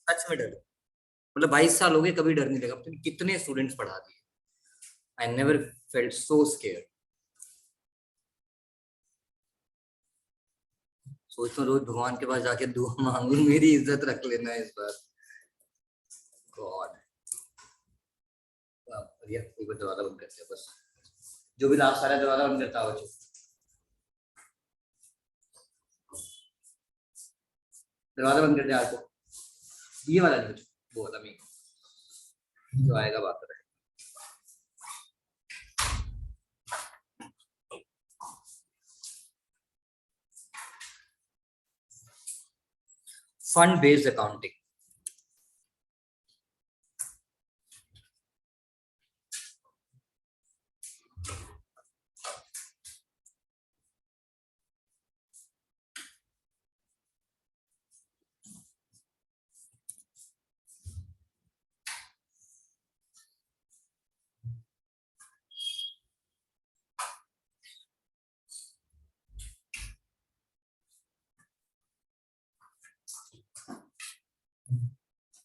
सच में डर, मतलब 22 साल हो गए कभी डर नहीं लगा। तुमने कितने स्टूडेंट्स पढ़ा दिए, I never felt so square. सोचता हूँ रोज भगवान के पास जाके दुआ मांगू, मेरी इज्जत रख लेना इस बार। गॉड, भैया एक बार दरवाजा बंद करते हैं बस, जो भी लास्ट सारा दरवाजा बंद करता हो। दरवाजा बंद कर दे आज को, ये वाला नहीं कुछ, वो वाला मैं, जो आएगा बात करें। Fund based accounting,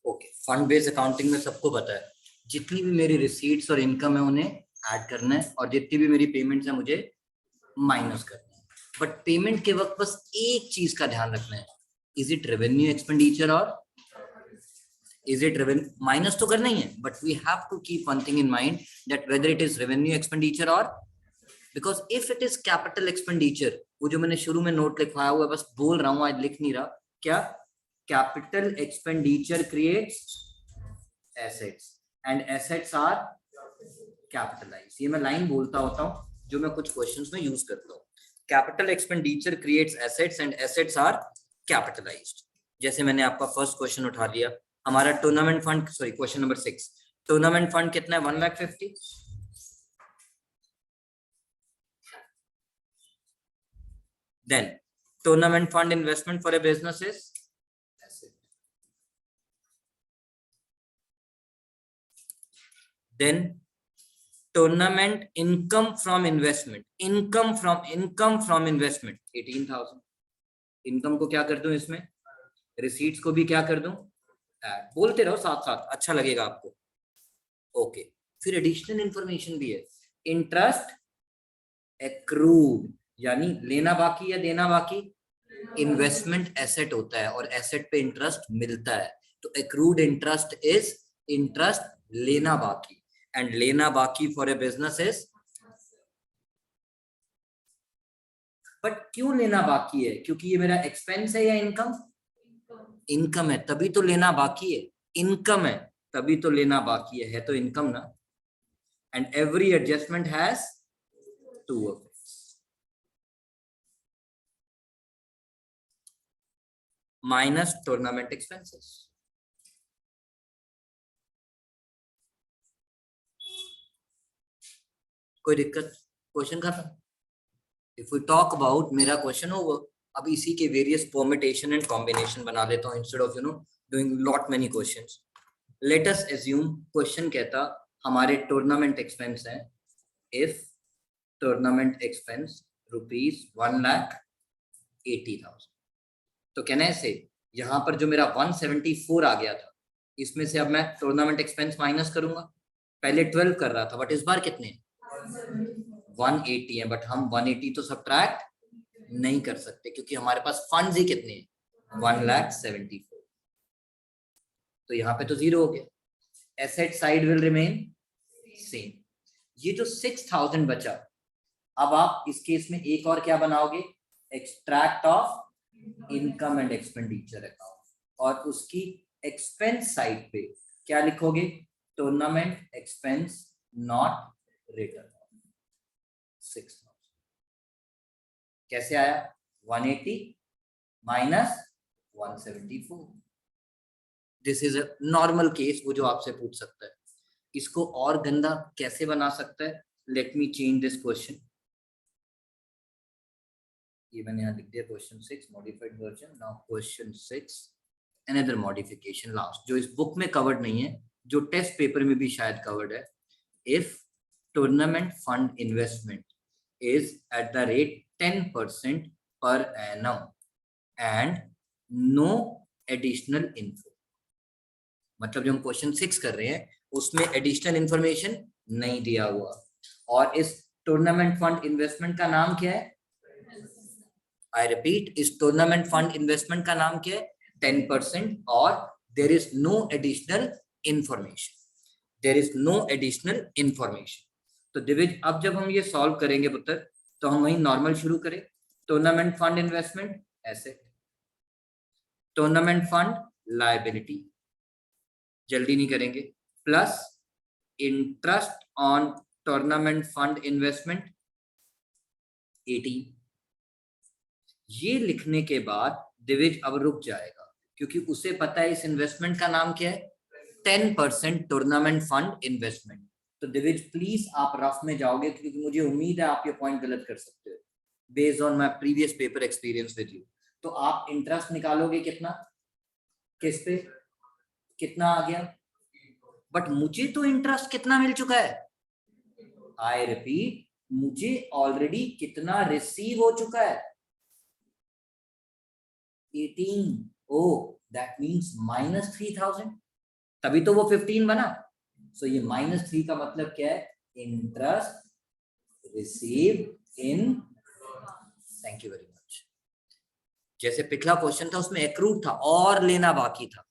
okay. Fund based accounting में सबको पता है, जितनी भी मेरी रिसीट्स और इनकम है उन्हें ऐड करना है, और जितनी भी मेरी पेमेंट्स है मुझे माइनस करना है। बट पेमेंट के वक्त बस एक चीज का ध्यान रखना है, इज इट रेवेन्यू एक्सपेंडिचर और is it revenue, माइनस तो करना ही है, but we have to keep one thing in mind that whether it is revenue expenditure और, because if it is capital expenditure, वो जो मैंने शुरू में नोट लिखवाया हुआ है बस बोल रहा हूं, आज लिख नहीं रहा, क्या capital expenditure creates assets and assets are capitalise. ये मैं लाइन बोलता होता हूं जो मैं कुछ क्वेश्चंस में यूज करता हूँ। Capital expenditure creates assets and assets are capitalised. जैसे मैंने आपका फर्स्ट क्वेश्चन उठा लिया, हमारा tournament fund, sorry question number 6, tournament fund कितना है 1,50,000। Then tournament fund investment for a business is, then tournament income from investment, income from investment 18,000। Income को क्या कर दूं इसमें, रिसीट्स को भी क्या कर दूं, बोलते रहो साथ साथ, अच्छा लगेगा आपको। ओके, फिर एडिशनल इंफॉर्मेशन भी है, इंटरेस्ट एक्रूड, यानी लेना बाकी या देना बाकी। इन्वेस्टमेंट एसेट होता है और एसेट पे इंटरेस्ट मिलता है, तो एक्रूड इंटरेस्ट इज इंटरेस्ट लेना बाकी, एंड लेना बाकी for a business is. But क्यों लेना बाकी है, क्योंकि ये मेरा एक्सपेंस है या इनकम, इनकम है तभी तो लेना बाकी है, इनकम है तभी तो लेना बाकी है तो इनकम ना। And every adjustment has two effects, minus tournament expenses. कोई दिक्कत, क्वेश्चन खत्म। इफ वी टॉक अबाउट, मेरा क्वेश्चन ओवर। अब इसी के वेरियस परम्यूटेशन एंड कॉम्बिनेशन बना लेता हूं instead of doing lot many questions. Let us assume, question कहता हमारे टूर्नामेंट एक्सपेंस है, इफ टूर्नामेंट एक्सपेंस रुपीज 1,80,000, तो कहना है से यहां पर जो मेरा 174 आ गया था, इसमें से अब मैं टूर्नामेंट एक्सपेंस माइनस करूंगा। पहले 12 कर रहा था, बट इस बार कितने 180 है, बट हम 180 तो सब्ट्रैक्ट नहीं कर सकते क्योंकि हमारे पास फंड्स ही कितने हैं 1,74, तो यहाँ पे तो जीरो हो गया। Asset side will remain same. ये जो 6,000 बचा, अब आप इस केस में एक और क्या बनाओगे, extract of income and expenditure account, और उसकी एक्सपेंस साइड पे क्या लिखोगे, टूर्नामेंट एक्सपेंस नॉट रिटर्न 6,000। कैसे आया 180 minus 174। This is a normal case, वो जो आपसे पूछ सकता है। इसको और गंदा कैसे बना सकता है, let me change this question. ये मैंने यहाँ लिख दिया question 6 modified version. Now question 6 another modification last, जो इस बुक में कवर्ड नहीं है, जो टेस्ट पेपर में भी शायद कवर्ड है। If tournament fund investment is at the rate 10% per annum and no additional info, मतलब जो हम क्वेश्चन 6 कर रहे हैं उसमें एडिशनल इंफॉर्मेशन नहीं दिया हुआ। और इस टूर्नामेंट फंड इन्वेस्टमेंट का नाम क्या है? आई रिपीट, इस टूर्नामेंट फंड इन्वेस्टमेंट का नाम क्या है? 10%, और there is no additional information, there is no additional information. तो दिविज, अब जब हम ये सॉल्व करेंगे पुत्र, तो हम वही नॉर्मल शुरू करें। Tournament fund investment asset, tournament fund liability, जल्दी नहीं करेंगे, plus interest on tournament fund investment 18। ये लिखने के बाद दिविज अब रुक जाएगा, क्योंकि उसे पता है इस इन्वेस्टमेंट का नाम क्या है? 10% टूर्नामेंट फंड इन्वेस्टमेंट। तो दिविज प्लीज आप रफ में जाओगे, क्योंकि मुझे उम्मीद है आप ये पॉइंट गलत कर सकते हो based on my previous paper experience with you. तो आप इंटरेस्ट निकालोगे कितना, किस पे, कितना आ गया? बट मुझे तो इंटरेस्ट कितना मिल चुका है? आई रिपीट, मुझे ऑलरेडी कितना रिसीव हो चुका है? 18। ओ दैट मीन्स -3000, तभी तो वो 15 बना। सो ये -3 का मतलब क्या है? Interest receive in, thank you very much. जैसे पिछला क्वेश्चन था उसमें एक्रूड था और लेना बाकी था,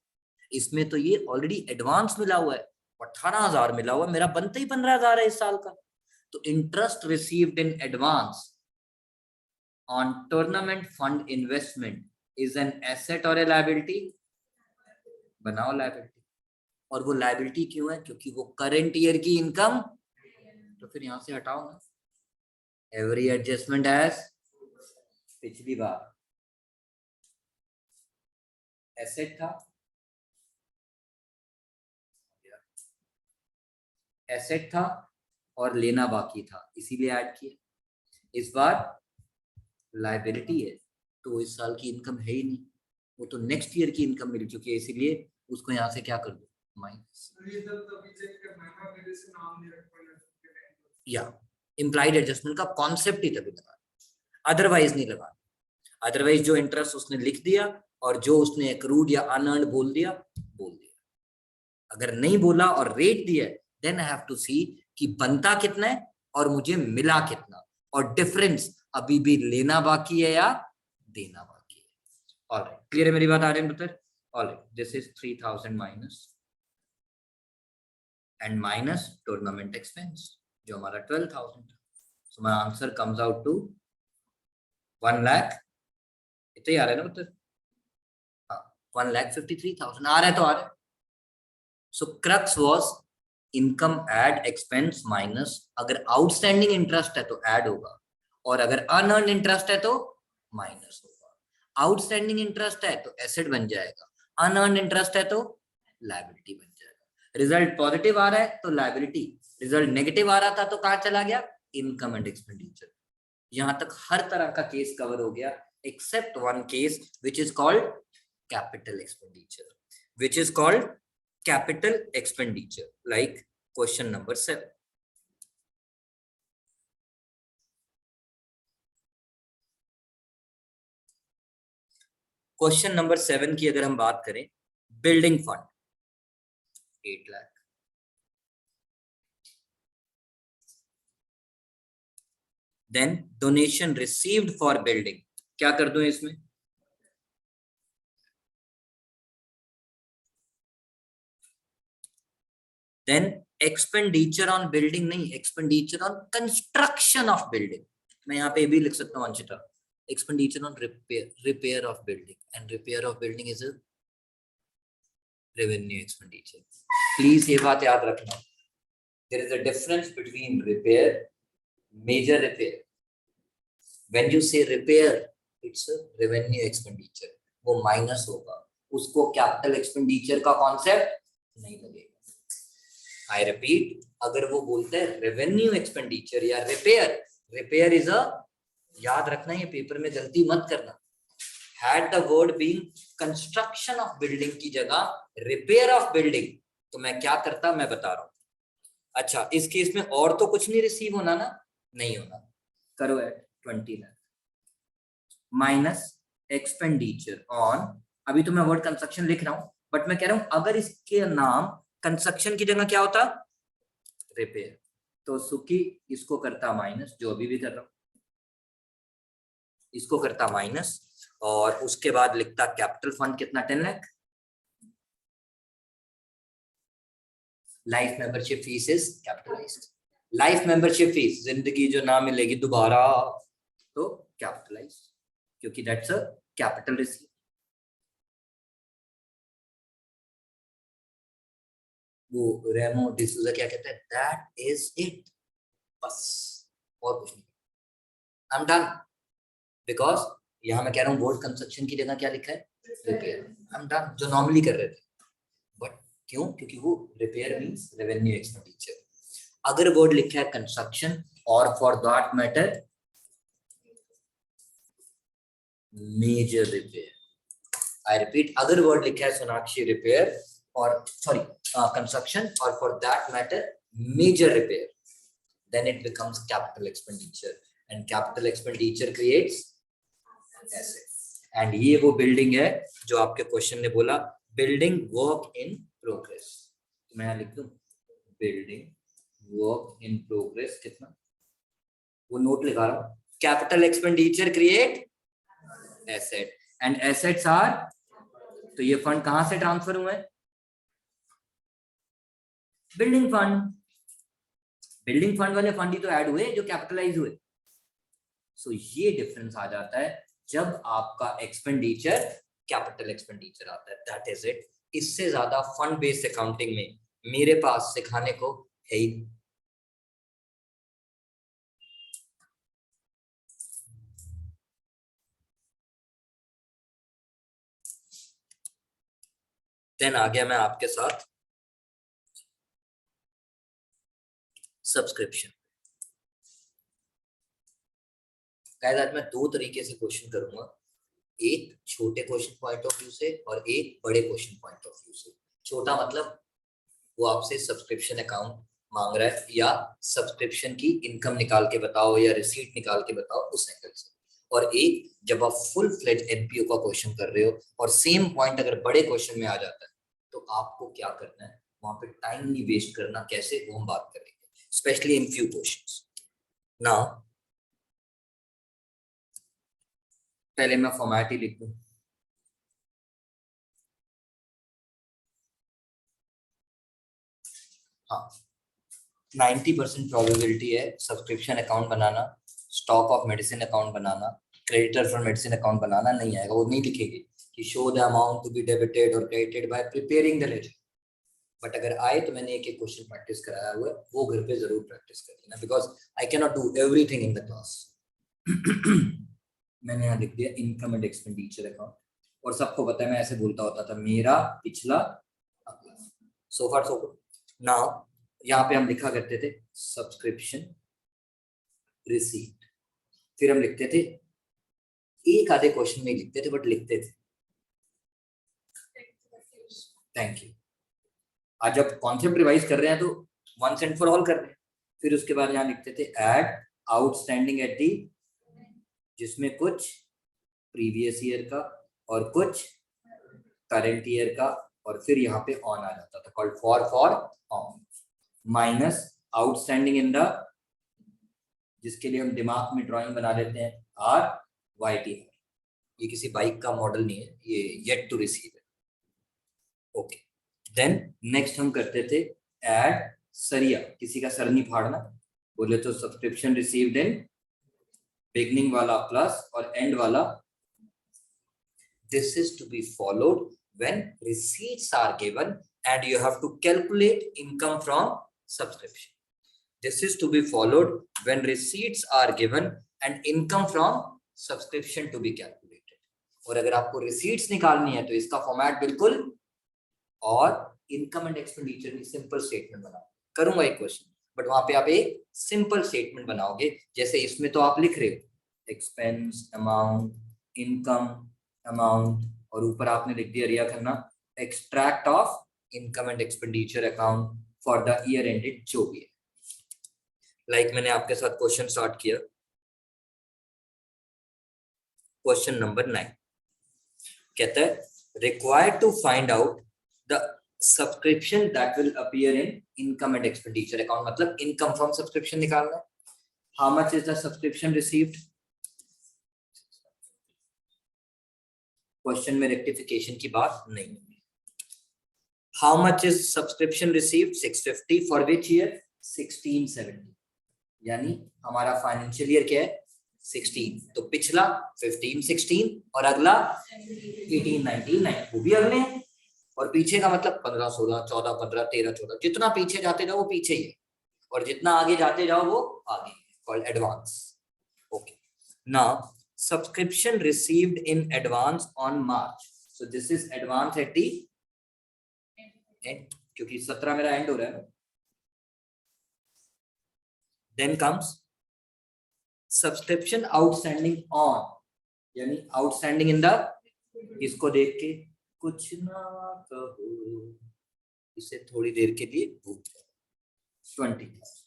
इसमें तो ये ऑलरेडी एडवांस मिला हुआ है, 18,000 मिला हुआ है, मेरा बनता ही 15,000 है इस साल का। तो interest received in advance on tournament fund investment is an asset और ए लायबिलिटी? बनाओ लायबिलिटी। और वो लायबिलिटी क्यों है? क्योंकि वो करंट ईयर की इनकम, तो फिर यहां से हटाओ ना, एवरी एडजस्टमेंट एज पिछली बार एसेट था, एसेट था और लेना बाकी था, इसीलिए ऐड किया। इस बार लायबिलिटी है, तो इस साल की इनकम है ही नहीं, वो तो नेक्स्ट ईयर की इनकम मिल चुकी है, इसीलिए उसको यहाँ से क्या कर दो, माइनस। या इम्प्लाइड एडजस्टमेंट का कॉन्सेप्ट ही तभी लगा, अदरवाइज नहीं लगा। अदरवाइज जो इंटरेस्ट उसने लिख दिया और जो उसने एक्रूड या अनअर्न्ड बोल दिया, बोल दिया। अगर नहीं बोला और रेट दिया, देन आई हैव टू सी कि बनता कितना है और मुझे मिला कितना, और डिफरेंस अभी भी लेना बाकी है या देना बाकी है। ऑलराइट, क्लियर है मेरी बात आ रही है पुत्र? Alright, this is 3000 minus and minus tournament expense जो हमारा 12,000 था। So my answer comes out to 1 lakh, इतना ही आ रहा है ना पुत्र? हाँ, 1,53,000 आ रहा है, तो आ रहा है। So crux was income add expense minus, अगर आउटस्टैंडिंग इंटरेस्ट है तो ऐड होगा, और अगर अनअर्न्ड इंटरेस्ट है तो माइनस होगा। आउटस्टैंडिंग इंटरेस्ट है तो एसेट बन जाएगा, अनअर्न्ड इंटरेस्ट है तो लायबिलिटी बन जाएगा। रिजल्ट पॉजिटिव आ रहा है तो लायबिलिटी, रिजल्ट नेगेटिव आ रहा था तो कहां चला गया? Income and expenditure. यहां तक हर तरह का केस कवर हो गया, except one case which is called capital expenditure, which is called capital expenditure, like question number 7. Question number 7 की अगर हम बात करें, building fund 8 lakh, then donation received for building, क्या कर दूं इसमें? देन एक्सपेंडिचर ऑन बिल्डिंग नहीं, expenditure on construction of building. मैं यहाँ पे भी लिख सकता हूँ Anshita, expenditure on repair of building, and repair of building is a revenue expenditure. Please ये बात याद रखना, there is a difference between repair, major repair. When you say repair, it's a revenue expenditure, वो माइनस होगा, उसको capital expenditure का concept नहीं लगेगा। आई रिपीट, अगर वो बोलते हैं रेवेन्यू एक्सपेंडिचर या रिपेयर, रिपेयर इज अ, याद रखना ये पेपर में गलती मत करना, had the word being construction of building की जगह repair of building, तो मैं क्या करता, मैं बता रहा हूं। अच्छा, इस केस में और तो कुछ नहीं रिसीव होना ना, नहीं होना, करो add 20 lakh minus expenditure on, अभी तो मैं वर्ड कंस्ट्रक्शन लिख रहा हूं, बट मैं कह रहा हूं अगर इसके नाम कंस्ट्रक्शन की जगह क्या होता, रिपेयर, तो सुखी इसको करता माइनस, जो अभी भी कर रहा हूं, इसको करता माइनस, और उसके बाद लिखता कैपिटल फंड कितना 10 lakh, life membership fees is capitalised, life membership fees जिंदगी जो ना मिलेगी दोबारा, तो कैपिटलाइज, क्योंकि दैट्स अ कैपिटल रिसीट। वो रेमो डिसूजा क्या कहता है, दैट इज इट, बस और कुछ नहीं, आई एम डन, बिकॉज यहां मैं कह रहा हूं बोर्ड कंस्ट्रक्शन की जगह क्या लिखा है, रिपेयर, आई एम डन, जो नॉर्मली कर रहे थे, बट क्यों, क्योंकि वो रिपेयर मींस रेवेन्यू एक्सपेंडिचर। अगर बोर्ड लिखा है construction or for that matter major repair, I repeat, अगर वर्ड लिखा है Sonakshi repair or sorry construction or for that matter major repair, then it becomes capital expenditure and capital expenditure creates asset। and ये वो building है जो आपके question ने बोला बिल्डिंग वर्क इन प्रोग्रेस, मैं यहाँ लिख दूं बिल्डिंग वर्क इन प्रोग्रेस कितना, वो नोट लिखा रहा हूं, capital expenditure create asset and assets are, तो ये फंड कहां से ट्रांसफर हुए, बिल्डिंग फंड, बिल्डिंग फंड वाले फंड ही तो ऐड हुए जो कैपिटलाइज हुए। सो ये डिफरेंस आ जाता है जब आपका एक्सपेंडिचर कैपिटल एक्सपेंडिचर आता है, दैट इज इट। इससे ज्यादा फंड बेस्ड अकाउंटिंग में मेरे पास सिखाने को है ही। देन आ गया मैं आपके साथ सब्सक्रिप्शन। गाइस आज मैं दो तरीके से क्वेश्चन करूंगा, एक छोटे क्वेश्चन पॉइंट ऑफ व्यू से और एक बड़े क्वेश्चन पॉइंट ऑफ व्यू से। छोटा मतलब वो आपसे सब्सक्रिप्शन अकाउंट मांग रहा है या सब्सक्रिप्शन की इनकम निकाल के बताओ या रिसीट निकाल के बताओ, उस एंगल से। और एक जब आप फुल फ्लेज एनपीओ का क्वेश्चन कर रहे हो और सेम पॉइंट अगर बड़े क्वेश्चन में आ जाता है तो आपको क्या करना है, वहां पे टाइम नहीं वेस्ट करना, कैसे वो हम बात करेंगे, specially in few questions. Now पहले मैं फॉर्मेट ही लिख दूं, हाँ 90% प्रोबेबिलिटी है सब्सक्रिप्शन अकाउंट बनाना, स्टॉक ऑफ मेडिसिन अकाउंट बनाना, क्रेडिटर फॉर मेडिसिन अकाउंट बनाना नहीं आएगा, वो नहीं लिखेगी कि show the amount to be debited और credited by preparing the ledger. But अगर आए तो मैंने एक एक क्वेश्चन प्रैक्टिस कराया हुआ है, वो घर पे जरूर प्रैक्टिस कर लेना, because I can not do everything in the class. मैंने यहाँ लिख दिया इनकम एंड एक्सपेंडिचर अकाउंट, और सबको पता है मैं ऐसे बोलता होता था मेरा पिछला अगला, सो फार सो गुड। नाउ यहाँ पे हम लिखा करते थे सब्सक्रिप्शन रिसीट, फिर हम लिखते थे, एक आधे क्वेश्चन में लिखते थे बट लिखते थे, थैंक यू। आज जब कॉन्सेप्ट रिवाइज कर रहे हैं तो वंस एंड फॉर ऑल कर रहे हैं। फिर उसके बाद यहाँ लिखते थे एड आउटस्टैंडिंग एट दी, जिसमें कुछ प्रीवियस ईयर का और कुछ करंट ईयर का, और फिर यहाँ पे ऑन आ जाता था called for on, minus outstanding in the, जिसके लिए हम दिमाग में ड्राइंग बना लेते हैं आर वाई टी, ये किसी बाइक का मॉडल नहीं है, ये येट टू रिसीव है, ओके। देन नेक्स्ट हम करते थे एड सरिया, किसी का सर नहीं फाड़ना, बोले तो सब्सक्रिप्शन रिसीव्ड इन, बिगनिंग वाला प्लस और एंड वाला, this is to be followed when receipts are given and you have to calculate income from subscription. This is to be followed when receipts are given and income from subscription to be calculated. और अगर आपको receipts निकालनी है तो इसका format बिल्कुल, और income and expenditure की सिंपल स्टेटमेंट बनाओ, करूंगा एक क्वेश्चन बट वहां पे आप एक सिंपल स्टेटमेंट बनाओगे, जैसे इसमें तो आप लिख रहे हो एक्सपेंस अमाउंट, इनकम अमाउंट, और ऊपर आपने लिख दिया Riya Khanna extract of income and expenditure account for the year ended, जो भी है। लाइक मैंने आपके साथ क्वेश्चन स्टार्ट किया, क्वेश्चन नंबर 9 कहता है required to find out the subscription that will appear in income and expenditure account, मतलब इनकम फ्रॉम सब्सक्रिप्शन निकालना है। How much is the subscription received, question में रेक्टिफिकेशन की बात नहीं है। How much is subscription received 650 for which year 16-17, यानी हमारा फाइनेंशियल ईयर क्या है 16, तो पिछला 15-16 और अगला 18-19 वो भी अगले हैं, और पीछे का मतलब 15-16, 14-15, 13-14, जितना पीछे जाते जाओ वो पीछे ही है, और जितना आगे जाते जाओ वो आगे, called advance. Okay, now subscription received in advance on March, so this is advance at the end, क्योंकि 17 मेरा एंड हो रहा है। Then comes subscription outstanding on, यानी आउटस्टैंडिंग इन द, इसको देख के कुछ ना कहो, इसे थोड़ी देर के लिए भूल जाओ, 20,000।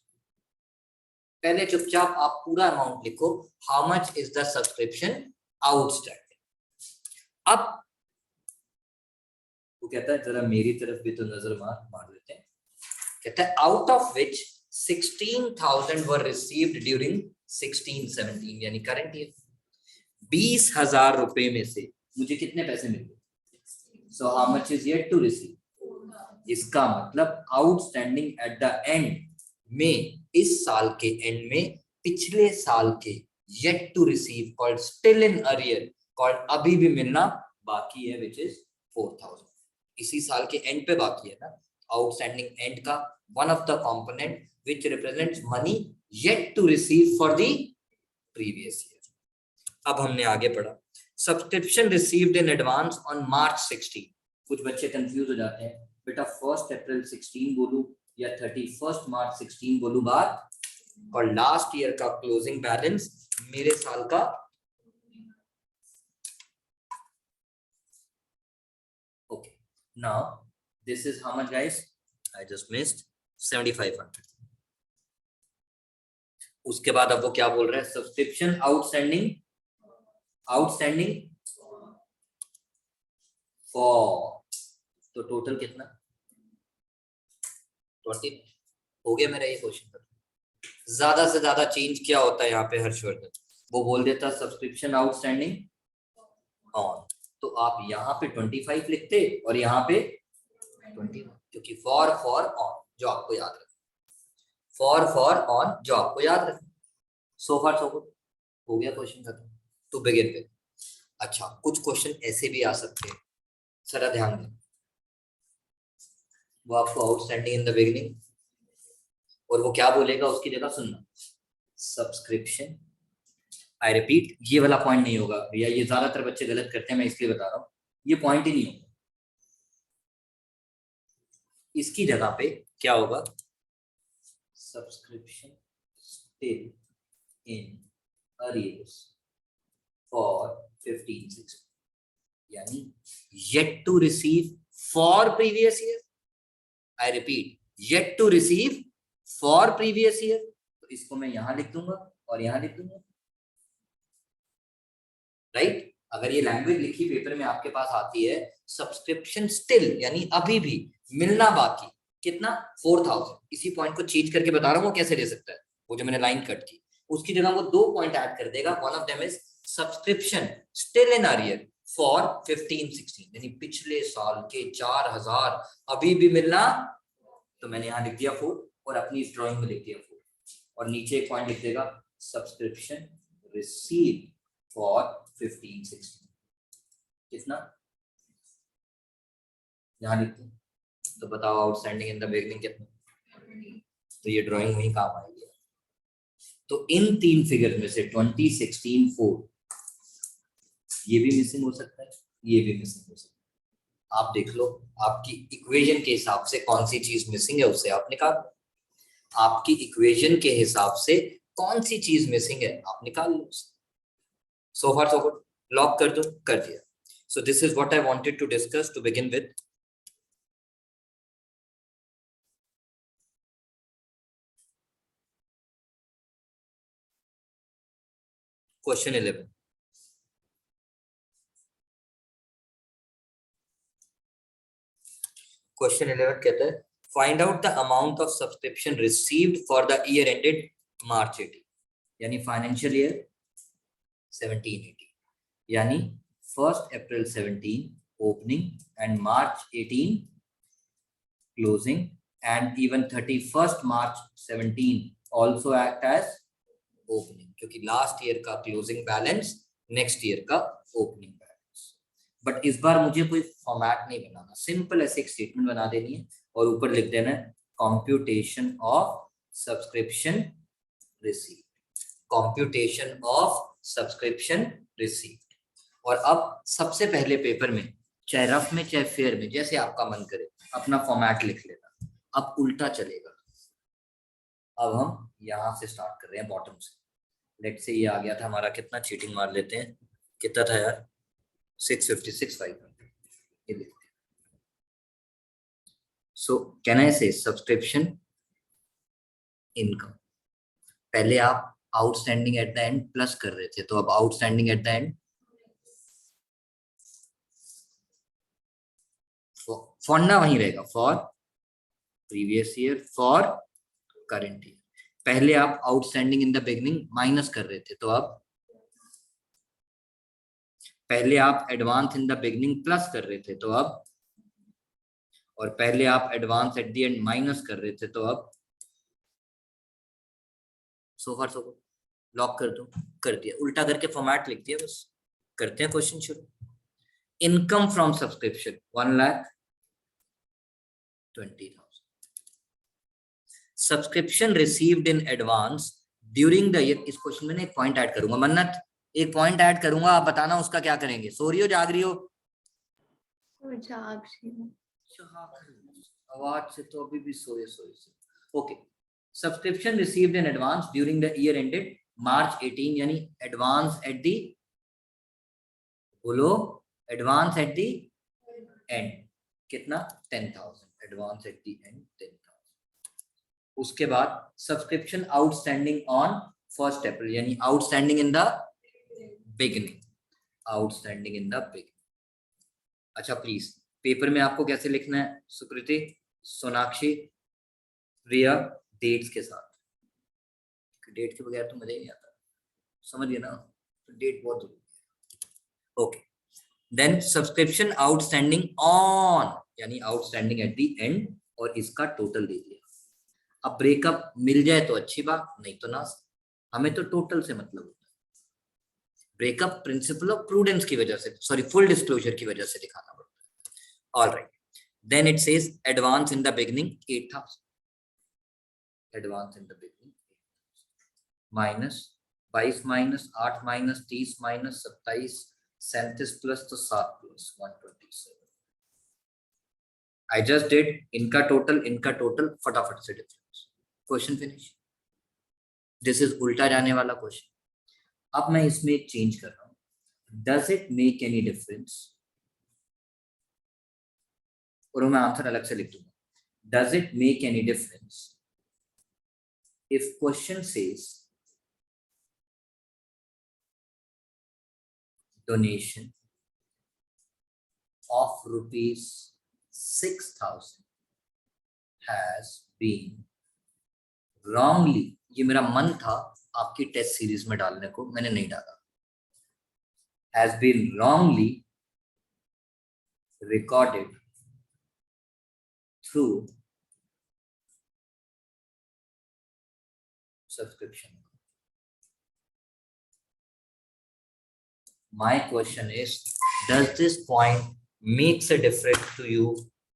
पहले चुपचाप आप पूरा अमाउंट लिखो, how much is the subscription outstanding. अब वो कहता है जरा मेरी तरफ भी तो नजर मार लेते हैं, कहता है out of which 16,000 were received during 16-17, यानी करंट ईयर, 20,000 रुपए में से मुझे कितने पैसे मिले, so how much is yet to receive, इसका मतलब आउटस्टैंडिंग एट द एंड में, इस साल के एंड में पिछले साल के yet to receive called still in arrear, called अभी भी मिलना बाकी है, विच इज 4,000, इसी साल के एंड पे बाकी है ना, आउटस्टैंडिंग एंड का one of the component which represents money yet to receive for the previous year। अब हमने आगे पढ़ा subscription received in advance on मार्च 16, कुछ बच्चे कंफ्यूज हो जाते हैं, बेटा 1 अप्रैल 16 बोलूं या 31 मार्च 16 बोलूं बात, और लास्ट ईयर का क्लोजिंग बैलेंस मेरे साल का, okay now this is how much guys, I just missed 7,500। उसके बाद अब वो क्या बोल रहा है, सब्सक्रिप्शन आउटस्टैंडिंग फॉर, तो टोटल कितना 20 हो गया मेरा ये क्वेश्चन। ज्यादा से ज्यादा चेंज क्या होता है यहाँ पे हर्षवर्धन, वो बोल देता सब्सक्रिप्शन आउटस्टैंडिंग ऑन, तो आप यहाँ पे 25 लिखते और यहाँ पे 21, क्योंकि फॉर ऑन जो आपको याद रखना, फॉर ऑन जो आपको याद रखना। सो फार सो गुड, हो गया क्वेश्चन खत्म टू बिगिन विद। अच्छा, कुछ क्वेश्चन ऐसे भी आ सकते हैं, जरा ध्यान दें, वो आपको आउटस्टैंडिंग इन द बिगिनिंग, और वो क्या बोलेगा उसकी जगह सुनना, सब्सक्रिप्शन, आई रिपीट ये वाला पॉइंट नहीं होगा भैया, ये ज्यादातर बच्चे गलत करते हैं, मैं इसलिए बता रहा हूँ, ये पॉइंट ही नहीं होगा, इसकी जगह पे क्या होगा, subscription still in arrears for 15-16, यानी yet to receive for previous year, I repeat yet to receive for previous year, तो इसको मैं यहां लिख दूंगा और यहां लिख दूंगा, राइट। अगर ये लैंग्वेज लिखी पेपर में आपके पास आती है, सब्सक्रिप्शन स्टिल यानी अभी भी मिलना बाकी कितना 4,000, इसी पॉइंट को चेंज करके बता रहा हूँ वो कैसे ले सकता है, वो जो मैंने लाइन कट की उसकी जगह वो 2 पॉइंट ऐड कर देगा, one of them is subscription still in arrear for 15-16, यानी पिछले साल के 4,000 अभी भी मिलना, तो मैंने यहाँ लिख दिया 4 और अपनी इस ड्राइंग में लिख दिया 4, और नीचे एक पॉइंट लिख देगा सब्सक्रिप्शन रिसीव फॉर 15-16, कितना यहाँ लिखते हैं, तो बताओ आउटस्टैंडिंग इन द बिगिनिंग कितना, तो ये ड्राइंग वही काम आएगी। तो इन 3 फिगर में से 20, 16, 4 ये भी मिसिंग हो सकता है, ये भी मिसिंग हो सकता है, आप देख लो आपकी इक्वेशन के हिसाब से कौन सी चीज मिसिंग है उसे आप निकाल लो, आपकी इक्वेशन के हिसाब से कौन सी चीज मिसिंग है आप निकाल लो, सो फार सो गुड, लॉक कर दो, कर दिया। So this is what I wanted to discuss to begin with. Question 11, question 11 कहता है find out the amount of subscription received for the year ended March 18, यानी फाइनेंशियल ईयर 17-18, यानी 1st April 17 opening and March 18 closing, and even 31st March 17 also act as opening, क्योंकि last year का closing balance next year का opening balance. But इस बार मुझे कोई format नहीं बनाना, simple ऐसे एक स्टेटमेंट बना देनी है और ऊपर लिख देना है computation of subscription received, computation of subscription received. और अब सबसे पहले पेपर में, चाहे रफ में चाहे फेयर में, जैसे आपका मन करे अपना फॉर्मेट लिख लेना। अब उल्टा चलेगा। अब हम यहां से स्टार्ट कर रहे हैं बॉटम से। लेट से ये आ गया था हमारा, कितना चीटिंग मार लेते हैं, कितना था यार 656,500, ये देखते हैं। सो कैन आई से सब्सक्रिप्शन इनकम, पहले आप outstanding at the end plus कर रहे थे, तो अब outstanding at the and formula वहीं रहेगा, for previous year for current year. पहले आप outstanding in the beginning minus कर रहे थे, तो अब पहले आप advance in the beginning plus कर रहे थे, तो अब, और पहले आप advance at the and minus कर रहे थे, तो अब सो फार सो गुड, लॉक कर दो, कर दिया। उल्टा करके फॉर्मेट लिख दिया, बस करते हैं क्वेश्चन शुरू। Income from subscription 1,20,000, subscription received in advance during the year. इस क्वेश्चन में एक पॉइंट ऐड करूंगा, मन्नत एक पॉइंट ऐड करूंगा, आप बताना उसका क्या करेंगे। सो रही हो जाग रही हो? आवाज से तो अभी भी सोए सोए से। Okay, subscription received in advance during the year ended March 18, यानी एडवांस एट दी, बोलो एडवांस एट दी एंड, कितना 10,000, एडवांस एट दी एंड 10,000। उसके बाद subscription outstanding on 1st April, यानी outstanding in the beginning, outstanding in the beginning. अच्छा please paper में आपको कैसे लिखना है सुकृति, सोनाक्षी, रिया, डेट्स के साथ, डेट के बगैर तो मजा ही नहीं आता, समझिए ना, तो डेट बहुत जरूरी है। Okay, then subscription outstanding on, यानी आउटस्टैंडिंग एट द एंड, और इसका टोटल दे दिया। अब ब्रेकअप मिल जाए तो अच्छी बात, नहीं तो ना, हमें तो टोटल से मतलब होता है। ब्रेकअप प्रिंसिपल ऑफ प्रूडेंस की वजह से, सॉरी फुल डिस्क्लोजर की वजह से दिखाना पड़ता है। Alright, then it says advance in the beginning 8,000, advance in the beginning minus 22 minus 8 minus 30 minus 27 37 plus तो 7 प्लस 127। I just did इनका टोटल फटाफट से difference, question finish. This is उल्टा जाने वाला क्वेश्चन। अब मैं इसमें एक चेंज कर रहा हूं, does it make any difference, और मैं आंसर अलग से लिख दूंगा, does it make any difference if question says donation of rupees 6,000 has been wrongly, ये मेरा मन था आपकी टेस्ट सीरीज में डालने को, मैंने नहीं डाला, has been wrongly recorded through subscription. My question is, does this point makes a difference to you?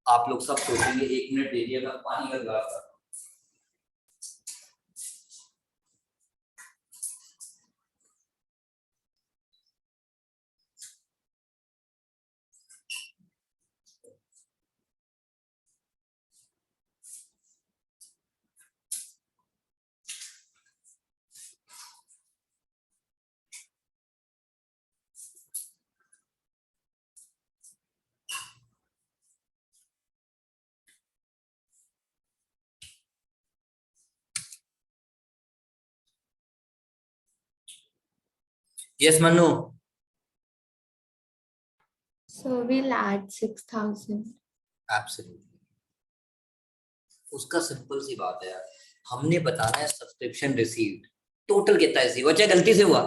आप लोग सब सोचेंगे, 1 मिनट दे दिएगा, पानी का गिलास रखो। Yes, Manu. So we'll add 6,000. Absolutely. उसका सिंपल सी बात है यार, हमने बताना है सब्सक्रिप्शन रिसीव्ड टोटल कितना है, रिसीव चाहे गलती से हुआ,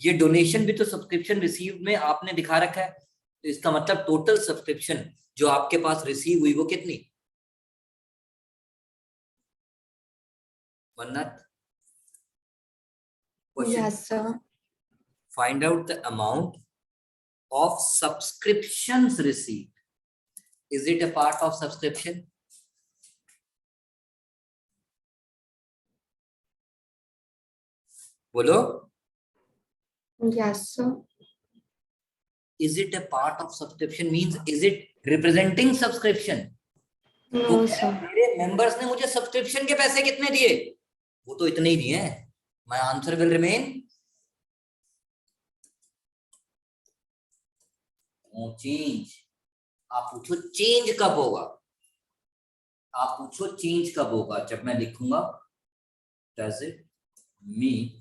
ये डोनेशन भी तो सब्सक्रिप्शन रिसीव्ड में आपने दिखा रखा है, तो इसका मतलब टोटल सब्सक्रिप्शन जो आपके पास रिसीव हुई वो कितनी, मन्नत question, Yes, sir. Find out the amount of subscriptions received. Is it a part of subscription? बोलो. Yes, sir. Is it a part of subscription means is it representing subscription? तो No, sir. मेरे members ने मुझे subscription के पैसे कितने दिए, वो तो इतने ही दिए हैं. My answer will remain no change. आप पूछो चेंज कब होगा, आप पूछो चेंज कब होगा, जब मैं लिखूंगा does it make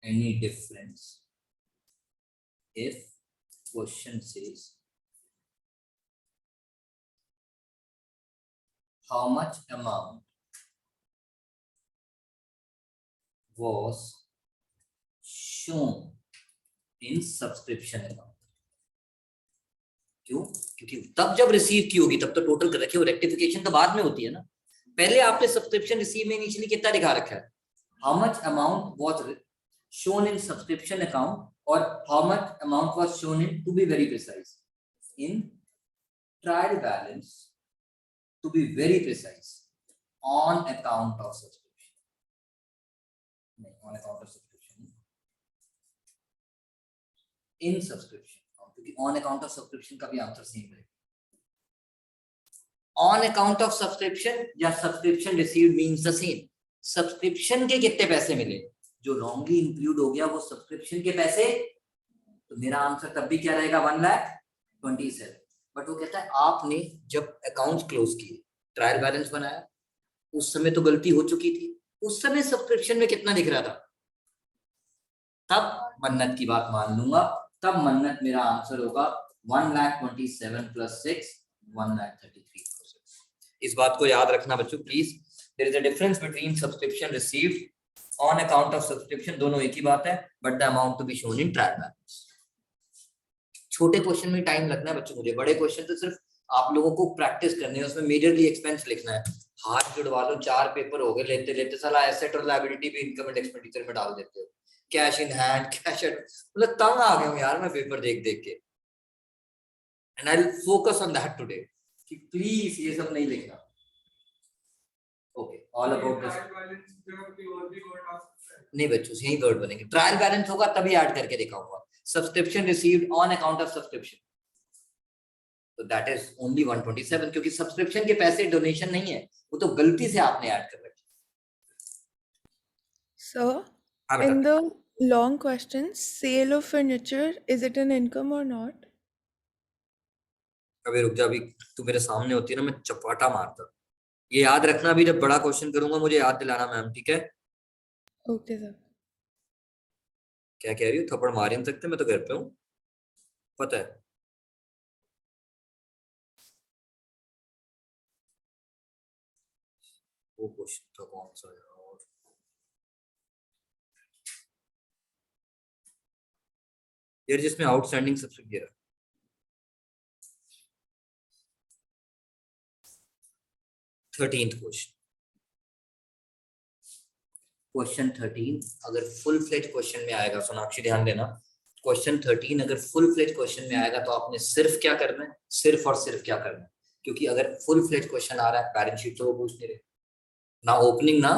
any difference if question says how much amount was shown in subscription account. क्यों? क्योंकि तब जब रिसीव की होगी तब तो टोटल कर रखी हो, रेक्टिफिकेशन तो बाद में होती है ना. पहले आपने सब्सक्रिप्शन रिसीव में इनिशियली कितना दिखा रखा है, how much amount was shown in subscription account or how much amount was shown in, to be very precise, in trial balance, to be very precise, on account of subscription. On account of subscription, in subscription, क्योंकि on account of subscription का भी answer same है. On account of subscription या subscription received means the same. Subscription के कितने पैसे मिले, जो रॉन्गली इंक्लूड हो गया वो सब्सक्रिप्शन के पैसे, तो मेरा आंसर तब भी क्या रहेगा 1,27,000. बट वो कहता है आपने जब अकाउंट्स क्लोज किए, ट्रायल बैलेंस बनाया, उस समय तो गलती हो चुकी थी, उस समय सब्सक्रिप्शन में कितना दिख रहा था, तब मन्नत की बात मान लूंगा, तब मन्नत मेरा आंसर होगा 1,27,000 + 6 1,33,000. इस बात को याद रखना बच्चों please. There is a difference between subscription received on account of subscription, दोनों एक ही बात है, but the amount to be shown in trial balance. छोटे क्वेश्चन में टाइम लगना है बच्चों, मुझे बड़े क्वेश्चन तो सिर्फ आप लोगों को प्रैक्टिस करनी है, उसमें मेजरली एक्सपेंस लिखना है. हाथ जुड़वा लो, 4 पेपर हो गए लेते लेते, साला एसेट और लायबिलिटी भी इनकम एंड एक्सपेंडिचर में डाल देते हो, कैश इन हैंड, कैश, मतलब तंग आ गया हूं यार मैं पेपर देख देख के. And I will focus on that today कि प्लीज ये सब नहीं लिखना. Okay, all about this. नहीं बच्चों यही वर्ड बनेंगे, ट्रायल बैलेंस होगा तभी ऐड करके दिखाऊंगा. Subscription received on account of subscription, तो दैट इज ओनली 127, क्योंकि सब्सक्रिप्शन के पैसे डोनेशन नहीं है, वो तो गलती से आपने ऐड कर रखे. Sir, in the long questions, sale of furniture, is it an income or not? अभी रुक जा, अभी तू मेरे सामने होती है ना मैं चपाटा मारता. ये याद रखना, अभी जब बड़ा क्वेश्चन करूंगा मुझे याद दिलाना मैम, ठीक है? Okay, sir. क्या कह रही हो, थप्पड़ मार ही नहीं सकते, मैं तो घर पे हूँ, पता है. वो क्वेश्चन था कौन सा यार, यार जिसमें आउटस्टैंडिंग सबसे गिरा. क्वेश्चन 13 अगर फुल फ्लेज क्वेश्चन में आएगा, सोनाक्षी ध्यान देना, क्वेश्चन 13 अगर फुल फ्लेज क्वेश्चन में आएगा तो आपने सिर्फ क्या करना है, सिर्फ और सिर्फ क्या करना है, क्योंकि अगर फुल फ्लेज क्वेश्चन आ रहा है बैलेंस शीट तो वो पूछ नहीं रहे ना, ओपनिंग ना,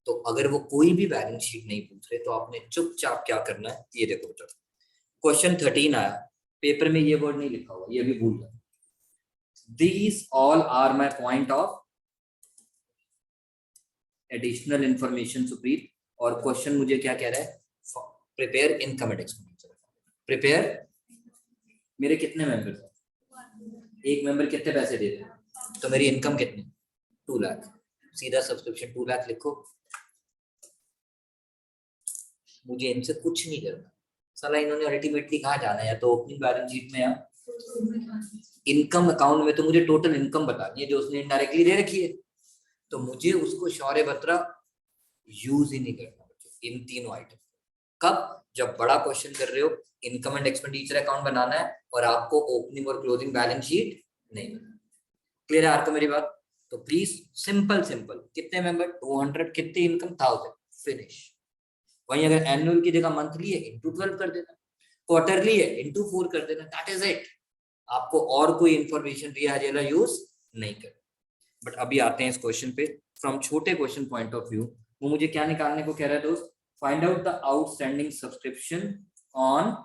तो अगर वो कोई भी बैलेंस शीट नहीं पूछ रहे तो आपने चुपचाप क्या करना है, ये देखो बेटा. क्वेश्चन 13 आया, पेपर में ये वर्ड नहीं लिखा हुआ, ये भी भूल गया. These all are my point of additional information Supreet. और क्वेश्चन मुझे क्या कह रहा है, prepare income and expenditure. Prepare, मेरे कितने मेंबर हैं, एक मेंबर कितने पैसे दे रहे हैं, तो मेरी इनकम कितनी, 2 लाख. सीधा सब्सक्रिप्शन 2 लाख लिखो, मुझे इनसे कुछ नहीं करना. साला इन्होंने अल्टीमेटली कहाँ जाना है, या तो ओपनिंग बैलेंस शीट में या इनकम अकाउंट में तो मुझे टोटल इनकम बतानी है जो उसने इनडायरेक्टली दे रखी है, तो मुझे उसको शौर्य बत्रा यूज ही नहीं करना इन तीनों आइटम। कब? जब बड़ा क्वेश्चन कर रहे हो, इनकम एंड एक्सपेंडिचर अकाउंट बनाना है और आपको ओपनिंग और क्लोजिंग बैलेंस शीट नहीं बनाना। क्लियर है आपको मेरी बात? तो प्लीज सिंपल सिंपल, कितने मेंबर 200, कितनी इनकम 1000, फिनिश। वहीं अगर एनुअल की जगह मंथली है इंटू 12 कर देना, क्वार्टरली है इंटू 4 कर देना, दैट इज इट। आपको और कोई इंफॉर्मेशन रिया यूज नहीं कर। बट अभी आते हैं इस क्वेश्चन पे फ्रॉम छोटे क्वेश्चन पॉइंट ऑफ व्यू। वो मुझे क्या निकालने को कह रहा है दोस्त? Find out the outstanding subscription on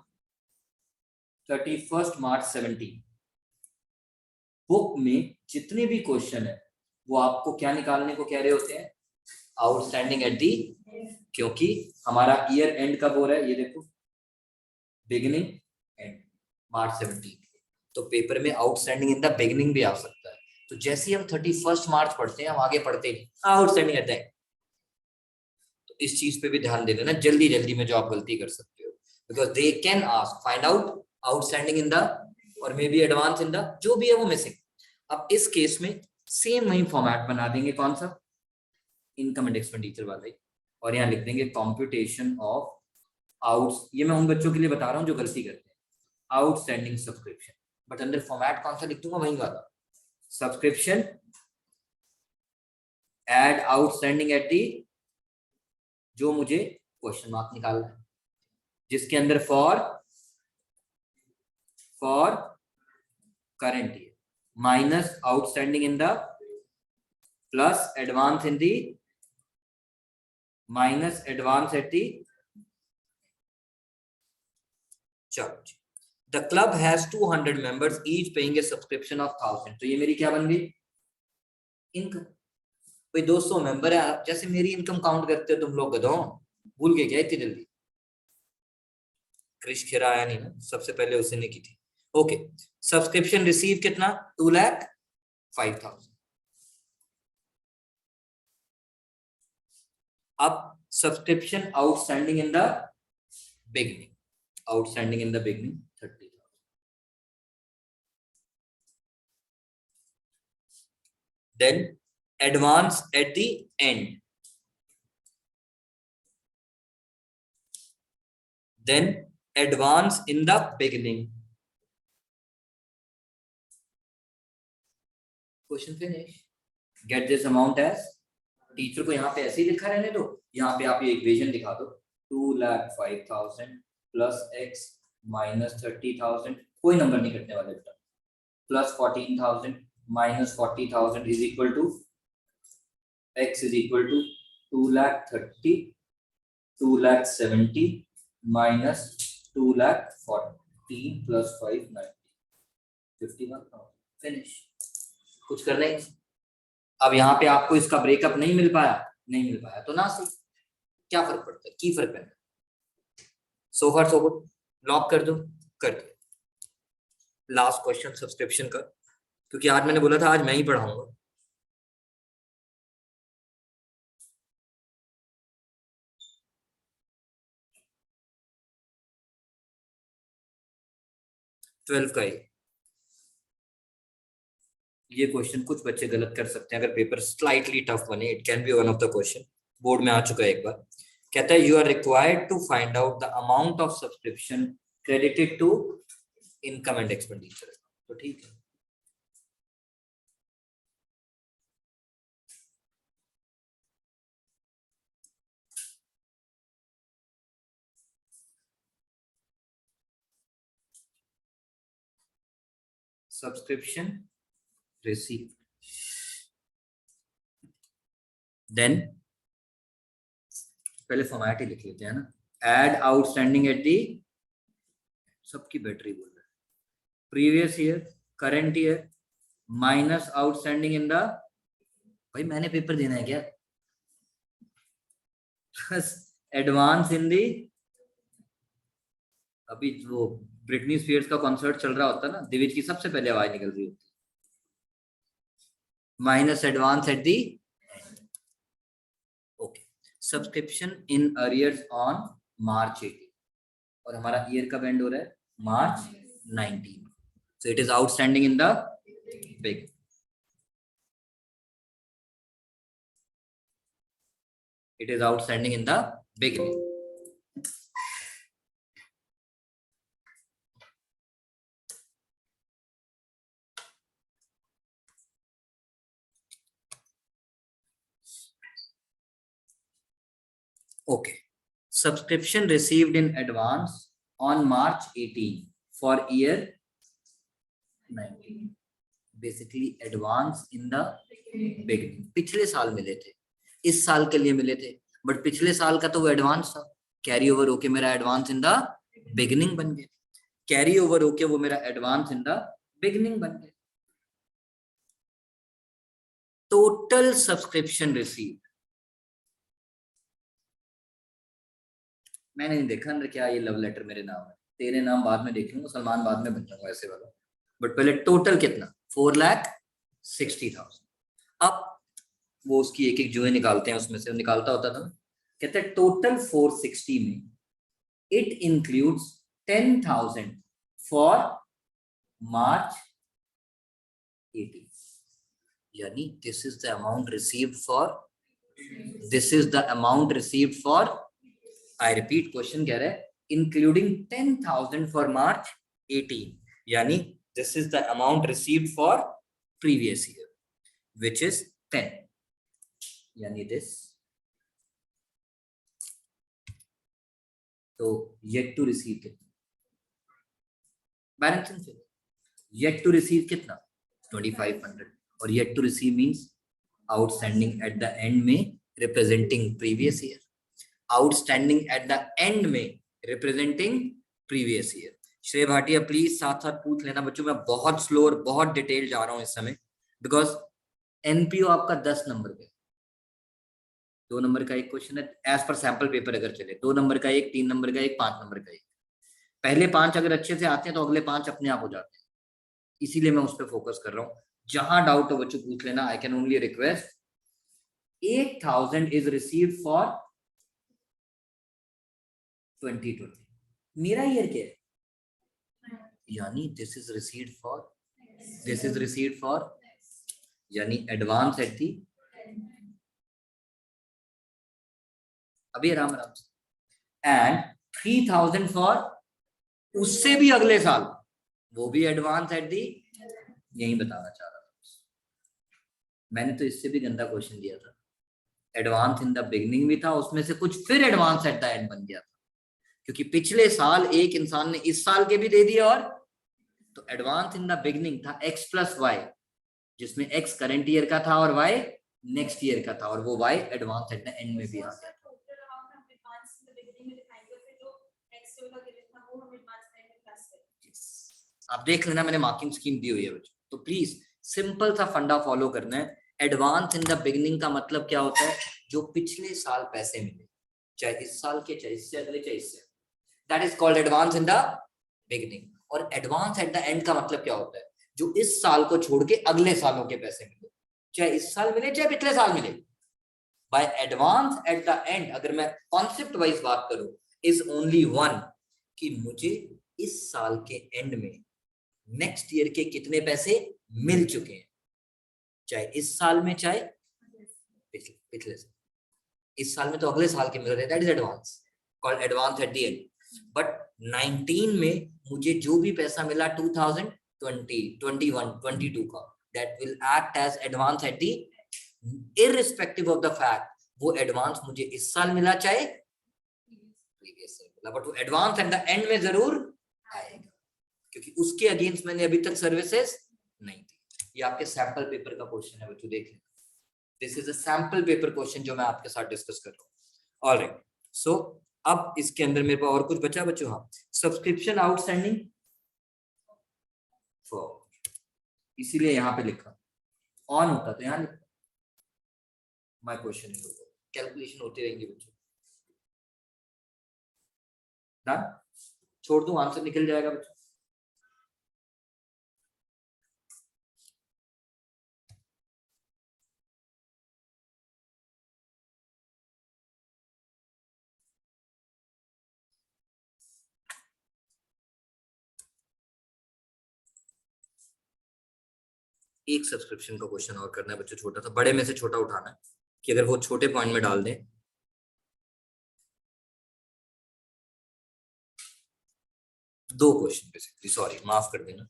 31 March 17। Book में जितने भी क्वेश्चन है वो आपको क्या निकालने को कह रहे होते हैं? आउटस्टैंडिंग एट दी, क्योंकि हमारा ईयर एंड कब हो रहा है ये देखो, बिगिनिंग एंड मार्च 17। तो पेपर में आउटस्टैंडिंग इन द बिगिनिंग भी आ सकता है। तो जैसे ही हम 31 मार्च पढ़ते हैं हम आगे पढ़ते हैं आउटस्टैंडिंग एट द एंड। तो इस चीज पे भी ध्यान दे लेना जल्दी जल्दी में जो आप गलती कर सकते हो, because they can ask find out outstanding in the और may be advance in the, जो भी है वो मिसिंग। अब इस केस में सेम वही फॉर्मेट बना देंगे, कौन सा? इनकम एंड एक्सपेंडिचर वाला ही, और यहाँ लिख देंगे कॉम्प्यूटेशन ऑफ आउट्स। ये मैं उन बच्चों के लिए बता रहा हूँ जो गलती करते हैं, आउटस्टैंडिंग सब्सक्रिप्शन, बट अंदर फॉर्मेट कौन सा लिख दूंगा? वही वाला, subscription add outstanding at the, जो मुझे क्वेश्चन मार्क निकालना है, जिसके अंदर for current year minus outstanding in the plus advance in the minus advance at the. चलो, the club has 200 members each paying a subscription of 1000। तो ये मेरी क्या बन गई? इनकम। भाई 200 मेंबर है, जैसे मेरी इनकम काउंट करते हो तुम लोग, गधों भूल गए क्या इतनी जल्दी? क्रिश खेरा आया नहीं ना, सबसे पहले उसी ने की थी। ओके, सब्सक्रिप्शन रिसीव कितना? 2,05,000। अब subscription outstanding in the beginning, outstanding in the beginning 30,000। then advance at the end, then advance in the beginning। Question finish. Get this amount as, teacher को यहाँ पे ऐसे ही लिखा रहने दो, यहाँ पे आप ये इक्वेशन दिखा दो, 2,05,000 प्लस x माइनस 30,000, कोई नंबर नहीं कटने वाले बेटा, plus 14,000 minus 40,000 is equal to x is equal to 2,30,000 2,70,000 minus 2,40,000 plus 590 51,000। Finish. कुछ करना ही। अब यहाँ पे आपको इसका ब्रेकअप नहीं मिल पाया तो ना सही, क्या फर्क पड़ता है? की फर्क पड़ता है। सो फार सो गुड, लॉक कर दो, कर दिया। लास्ट क्वेश्चन सब्सक्रिप्शन का, क्योंकि आज मैंने बोला था आज मैं ही पढ़ाऊंगा। ट्वेल्व का ये क्वेश्चन कुछ बच्चे गलत कर सकते हैं अगर पेपर स्लाइटली टफ बने, it can be one of the question, board में आ चुका है एक बार। कहता है you are required to find out the amount of subscription credited to income and expenditure. तो ठीक है, सब्सक्रिप्शन रिसीव, देन पहले फॉर्मेट ही लिख लेते हैं ना, एड आउटस्टैंडिंग एट दी, सबकी बैटरी बोल रहा है, previous year current year minus outstanding in the, भाई मैंने पेपर देना है क्या, एडवांस इन दी, अभी वो ब्रिटनी स्पीयर्स का कॉन्सर्ट चल रहा होता ना, दिविज की सबसे पहले आवाज निकल रही होती, minus advance at the. Okay, subscription in arrears on March 18, और हमारा ईयर कब एंड हो रहा है? मार्च 19। So it is outstanding in the beginning. It is outstanding in the beginning. Okay. Subscription received in advance on March 18 for year 19. Basically advance in the beginning. पिछले साल मिले थे, इस साल के लिए मिले थे, बट पिछले साल का तो वो एडवांस था. कैरी ओवर होके मेरा एडवांस इन द बिगिनिंग बन गया. कैरी ओवर होके वो मेरा एडवांस इन द बिगिनिंग बन गया. Total subscription receive. मैंने नहीं देखा अंदर क्या ये लव लेटर मेरे नाम है. तेरे नाम बाद में देख लूंगा, सलमान बाद में बन जाऊंगा ऐसे वाला. बट पहले टोटल कितना? 4,60,000. अब वो उसकी एक एक जुए निकालते हैं, उसमें से निकालता होता था. कहते हैं टोटल 460 में इट इंक्लूड्स 10,000 फॉर मार्च 18. यानी this is the amount received for, this is the amount received for, I repeat question कह रहा है इंक्लूडिंग 10,000 फॉर मार्च 18. यानी this is the amount received for previous year which is 10. यानी this. तो yet to receive कितना? Balancing figure. Yet to receive कितना? 2,500. और yet to receive means outstanding at the end में representing previous year. Outstanding at the end में representing previous year. श्रेय Bhatia please साथ साथ पूछ लेना बच्चों. मैं बहुत स्लो और बहुत डिटेल जा रहा हूं इस समय, बिकॉज एनपीओ आपका 10 नंबर का, 2 नंबर का एक क्वेश्चन है एज पर सैंपल पेपर. अगर चले 2 नंबर का एक, 3 नंबर का एक, 5 नंबर का एक. पहले 5 अगर अच्छे से आते हैं तो अगले 5 अपने आप हो जाते हैं. इसीलिए मैं उस पर फोकस कर रहा हूँ. जहां डाउट हो बच्चों पूछ लेना. I can only request. 8,000 is received for 2020. मेरा ईयर क्या है? यानी this is received for, this is received for, यानी एडवांस एट दी. अभी आराम आराम से. एंड 3,000 फॉर उससे भी अगले साल, वो भी एडवांस एट दी. यही बताना चाह रहा था. मैंने तो इससे भी गंदा क्वेश्चन दिया था. एडवांस इन द बिगिनिंग भी था, उसमें से कुछ फिर एडवांस एट द एंड बन गया था, क्योंकि पिछले साल एक इंसान ने इस साल के भी दे दिए. और तो एडवांस इन द बिगिनिंग था x प्लस वाई, जिसमें x करंट ईयर का था और y नेक्स्ट ईयर का था, और वो y advance at the end में भी आ गया. आप देख लेना, मैंने मार्किंग स्कीम दी हुई है बच्चों. तो प्लीज सिंपल सा फंडा फॉलो करना है. एडवांस इन द बिगिनिंग का मतलब क्या होता है? जो पिछले साल पैसे मिले, चाहे इस साल के, चाहे इससे अगले, चाहे इससे, that is called advance in the beginning. और एडवांस एट द एंड का मतलब क्या होता है? जो इस साल को छोड़ के अगले सालों के पैसे मिले, चाहे इस साल मिले चाहे पिछले साल मिले. By advance at the end अगर मैं कॉन्सेप्ट वाइज बात करूं, इज ओनली वन, कि मुझे इस साल के एंड में नेक्स्ट ईयर के कितने पैसे मिल चुके हैं, चाहे इस साल में चाहे पिछले साल. इस साल में तो अगले साल के मिल रहे हैं, that is advance, called advance at the and. But 19 में मुझे जो भी पैसा मिला 2020, 21, 22 का, that will act as advance at the, irrespective of the fact वो एडवांस मुझे इस साल मिला चाहे प्रीवियस साल मिला, बट वो एडवांस एट द एंड में जरूर आएगा, क्योंकि उसके अगेंस्ट मैंने अभी तक सर्विसेज नहीं दी. ये आपके सैंपल पेपर का क्वेश्चन है बच्चों, देख लेना. This is a sample paper question जो मैं आपके साथ डिस्कस कर रहा हूँ. ऑलराइट, सो अब इसके अंदर मेरे पास और कुछ बचा बच्चों. हाँ, सब्सक्रिप्शन आउटस्टैंडिंग फॉर, इसीलिए यहाँ पे लिखा. ऑन होता तो यहाँ लिखा. My question is over. Calculation होती रहेंगी बच्चों. डन, छोड़ दूं, आंसर निकल जाएगा बच्चों. एक सब्सक्रिप्शन का क्वेश्चन और करना है बच्चों, छोटा सा, बड़े में से छोटा उठाना है कि अगर वो छोटे पॉइंट में डाल दें। दो क्वेश्चन बेसिकली, सॉरी माफ कर देना,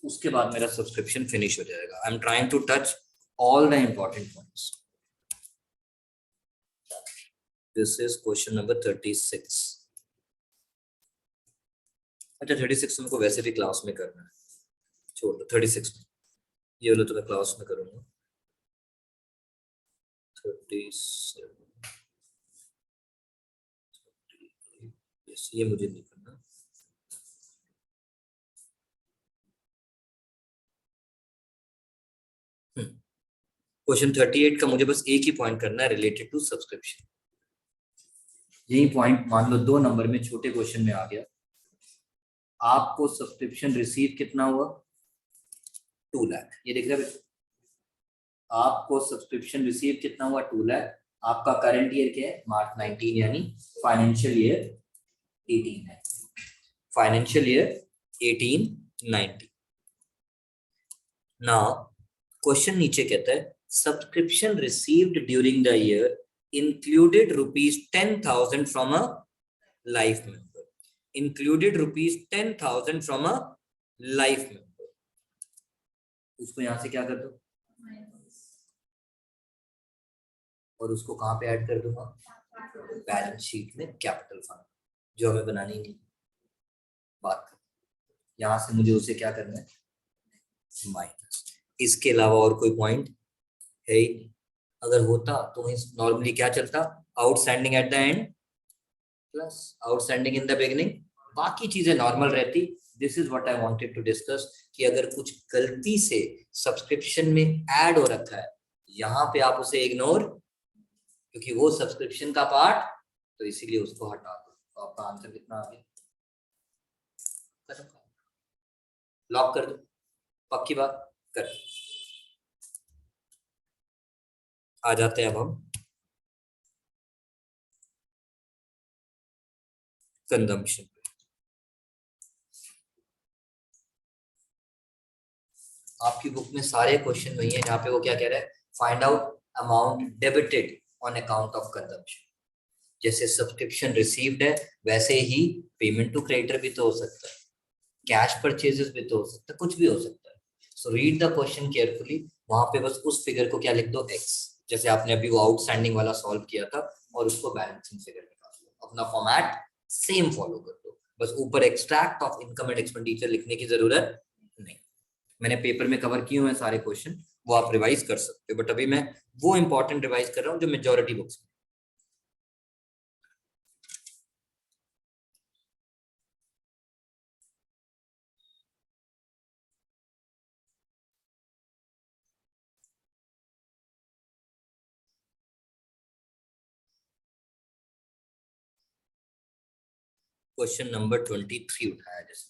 उसके बाद मेरा सब्सक्रिप्शन फिनिश हो जाएगा। I am trying to touch all the important points. This is question number 36। अच्छा 36 तुमको वैसे भी क्लास में करना है, छोड़ दो 36 में, ये वाला तो मैं क्लास में करूंगा। 37 ये मुझे नहीं करना। क्वेश्चन 38 का मुझे बस एक ही पॉइंट करना है रिलेटेड टू सब्सक्रिप्शन। यही पॉइंट मान लो 2 नंबर में छोटे क्वेश्चन में आ गया। आपको सब्सक्रिप्शन रिसीव कितना हुआ? 2 लाख, ये दिख रहा है। आपको सब्सक्रिप्शन रिसीव कितना हुआ? 2 लाख। आपका करंट ईयर क्या है? मार्च 19, यानी फाइनेंशियल ईयर 18 है, फाइनेंशियल ईयर 18-19। नाउ क्वेश्चन नीचे कहता है subscription received during the year included ₹10,000 from a life member, included ₹10,000 from a life member. उसको यहां से क्या कर दो और उसको कहां पे ऐड कर दूंगा? बैलेंस शीट में कैपिटल फंड, जो हमें बनानी नहीं बात कर। यहां से मुझे उसे क्या करना है? माइनस। इसके अलावा और कोई पॉइंट है ही नहीं। अगर होता तो नॉर्मली क्या चलता? Outstanding at the end plus outstanding in the beginning, बाकी चीजें नॉर्मल रहती। This is what I wanted to discuss कि अगर कुछ गलती से सब्सक्रिप्शन में ऐड हो रखा है, यहां पे आप उसे इग्नोर, क्योंकि वो सब्सक्रिप्शन का पार्ट, तो इसीलिए उसको हटा दो। तो आपका आंसर कितना आ गया? लॉक कर दो, पक्की बात कर। आ जाते हैं अब हम कंजम्पशन पे। आपकी बुक में सारे क्वेश्चन वही है जहाँ पे वो क्या कह रहा है? Find out amount debited on account of consumption. जैसे सब्सक्रिप्शन रिसीव्ड है, वैसे ही पेमेंट टू क्रेडिटर भी तो हो सकता है, कैश परचेजेस भी तो हो सकता है, कुछ भी हो सकता है। So read the question carefully. वहां पे बस उस फिगर को क्या लिख दो? एक्स, जैसे आपने अभी वो आउटस्टैंडिंग वाला सॉल्व किया था, और उसको बैलेंसिंग फिगर निकाल दो। अपना फॉर्मेट सेम फॉलो कर दो, बस ऊपर extract of income and expenditure लिखने की जरूरत नहीं। मैंने पेपर में कवर किए हुए हैं सारे क्वेश्चन, वो आप रिवाइज कर सकते हो, बट अभी मैं वो इंपॉर्टेंट रिवाइज कर रहा हूँ जो मेजोरिटी बुक्स में। क्वेश्चन नंबर 23 उठाया जैसे,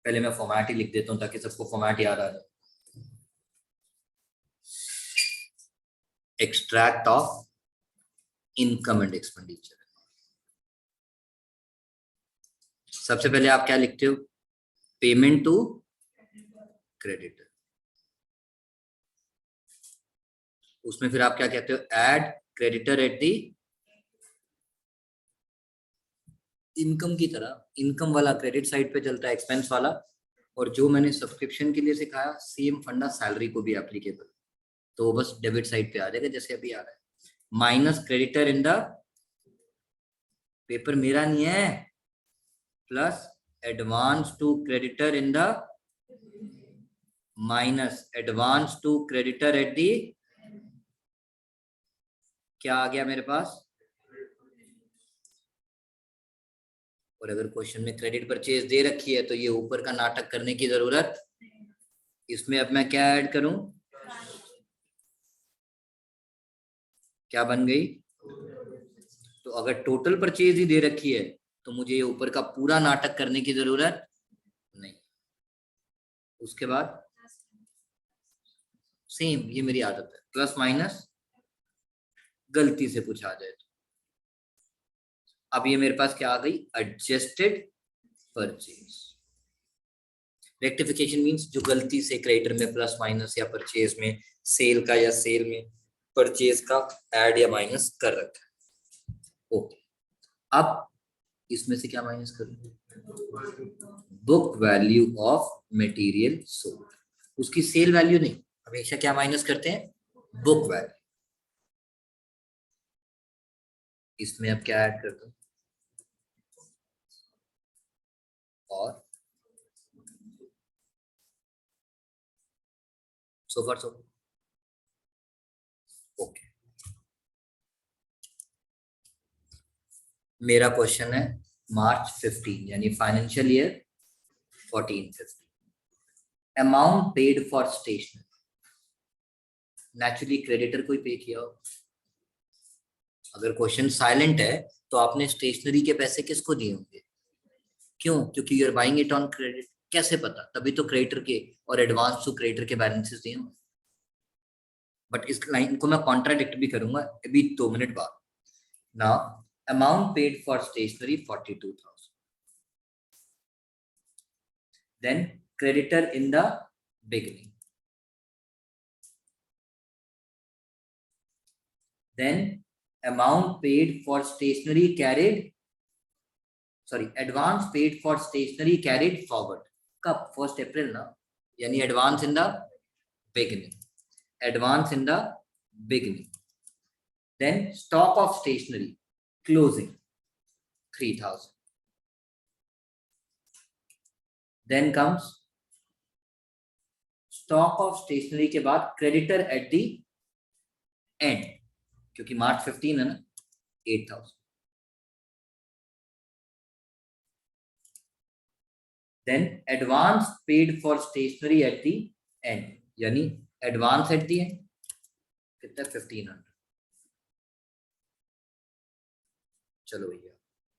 पहले मैं फॉर्मेट ही लिख देता हूँ ताकि सबको फॉर्मेट याद आ जाए। Extract of income and expenditure. सबसे पहले आप क्या लिखते हो? Payment to creditor. उसमें फिर आप क्या कहते हो? Add creditor at the income की तरह। इनकम वाला क्रेडिट साइड पे चलता है, एक्सपेंस वाला। और जो मैंने सब्सक्रिप्शन के लिए सिखाया, सेम फंडा सैलरी को भी एप्लीकेबल, तो बस डेबिट साइड पे आ जाएगा जैसे अभी आ रहा है। Minus creditor in the, paper मेरा नहीं है, plus advance to creditor in the, minus advance to creditor at the, क्या आ गया मेरे पास? और अगर क्वेश्चन में क्रेडिट परचेज दे रखी है तो ये ऊपर का नाटक करने की जरूरत। इसमें अब मैं क्या ऐड करूं? क्या बन गई? तो अगर टोटल परचेज ही दे रखी है तो मुझे ये ऊपर का पूरा नाटक करने की जरूरत नहीं। उसके बाद सेम, ये मेरी आदत है, प्लस माइनस गलती से पूछा जाए तो। अब ये मेरे पास क्या आ गई? Adjusted purchase. रेक्टिफिकेशन मींस जो गलती से क्रेडिटर में प्लस माइनस या परचेज में सेल का या सेल में परचेज का ऐड या माइनस कर रखा है। ओके, अब इसमें से क्या माइनस करूं? Book value of material sold. उसकी सेल वैल्यू नहीं, हमेशा क्या माइनस करते हैं? Book value. इसमें अब क्या ऐड कर दूं? और सो फॉर सो ओके। मेरा क्वेश्चन है मार्च 15 यानी financial year 14-15। Amount paid for stationery, naturally creditor को ही पे किया हो। अगर क्वेश्चन साइलेंट है तो आपने स्टेशनरी के पैसे किसको दिए होंगे? क्यों? क्योंकि you are buying it on credit. कैसे पता? तभी तो क्रेडिटर के और एडवांस टू क्रेडिटर के बैलेंसेस दिए होंगे। बट इस लाइन को मैं कॉन्ट्राडिक्ट भी करूंगा अभी 2 मिनट बाद। Now amount paid for stationery 42,000, then creditor in the beginning, then amount paid for stationery carried, sorry, advance paid for stationery carried forward. कब? 1 अप्रैल ना, यानी advance in the beginning, advance in the beginning. Then stock of stationery closing 3,000. Then comes stock of stationery के बाद creditor at the end, क्योंकि मार्च 15 है ना, 8,000. Then advance paid for stationery at the end, यानी advance at the end कितना? 1,500. चलो भैया,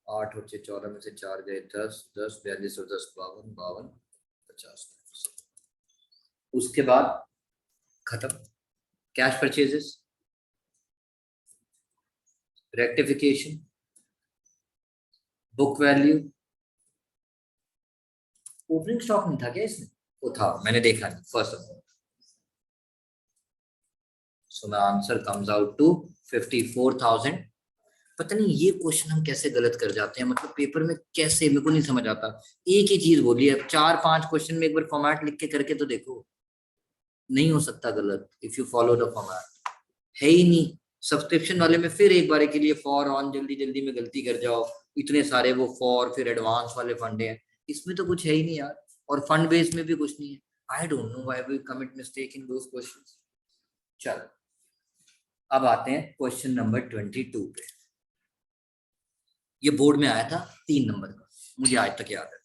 8 और 6 14 में से 4 गए 10, 10 42 और 10 52, 52 50. उसके बाद खत्म। Cash purchases, rectification, book value. Opening stock नहीं था क्या इसमें? वो था, मैंने देखा नहीं first of all. So my answer comes out to 54,000. पता नहीं ये क्वेश्चन हम कैसे गलत कर जाते हैं, मतलब पेपर में कैसे, मेरे को नहीं समझ आता। एक ही चीज बोली है, 4-5 क्वेश्चन में एक बार फॉर्मेट लिख के करके तो देखो, नहीं हो सकता गलत if you follow the format. है ही नहीं। सब्सक्रिप्शन वाले में फिर एक बार के लिए फॉर ऑन जल्दी जल्दी में गलती कर जाओ, इतने सारे वो फॉर फिर एडवांस वाले फंडे हैं, इसमें तो कुछ है ही नहीं यार। और फंड बेस में भी कुछ नहीं है। I don't know why we commit mistake in those questions. चलो अब आते हैं क्वेश्चन नंबर 22 पे। ये बोर्ड में आया था 3 नंबर का, मुझे आज तक याद है।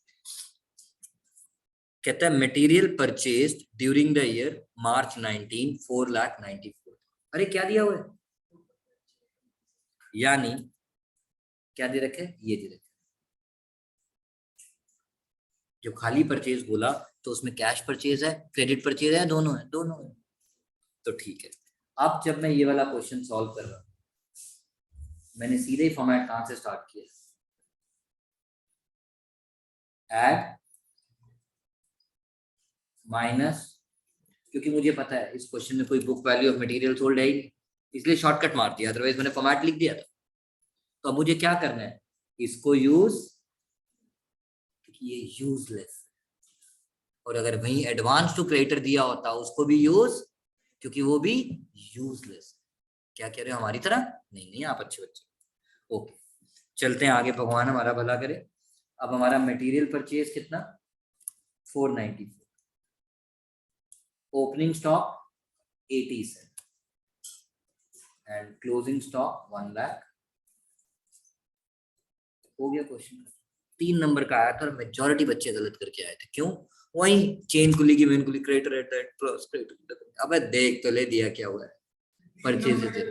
कहता है material purchased during the year March 19 4,94,000। अरे क्या दिया हुआ है? यानी क्या दे रखे? ये दे रखे। जो खाली परचेज बोला तो उसमें कैश परचेज है, क्रेडिट परचेज है, दोनों है, दोनों है। तो ठीक है। अब जब मैं ये वाला क्वेश्चन सॉल्व कर रहा हूं, मैंने सीधे ही फॉर्मेट कहां से स्टार्ट किया? ऐड माइनस, क्योंकि मुझे पता है इस क्वेश्चन में कोई book value of material sold है ही, इसलिए शॉर्टकट मार दिया, अदरवाइज मैंने फॉर्मेट लिख दिया था। तो अब मुझे क्या करना है? इसको यूज, क्योंकि ये यूजलेस। और अगर वहीं एडवांस टू क्रेडिटर दिया होता उसको भी यूज, क्योंकि वो भी यूजलेस। क्या कह रहे हो? हमारी तरह नहीं, नहीं आप अच्छे बच्चे। ओके चलते हैं आगे, भगवान हमारा भला करे। अब हमारा मटेरियल परचेज कितना? 494, opening stock 87 and closing stock 1 lakh. हो गया क्वेश्चन। 3 नंबर का आया था और मेजॉरिटी बच्चे गलत करके आए थे। क्यों? वही चेन कुली की मेन कुली, creditor at that plus creditor. अबे देख तो ले दिया क्या हुआ है, परचेज थे।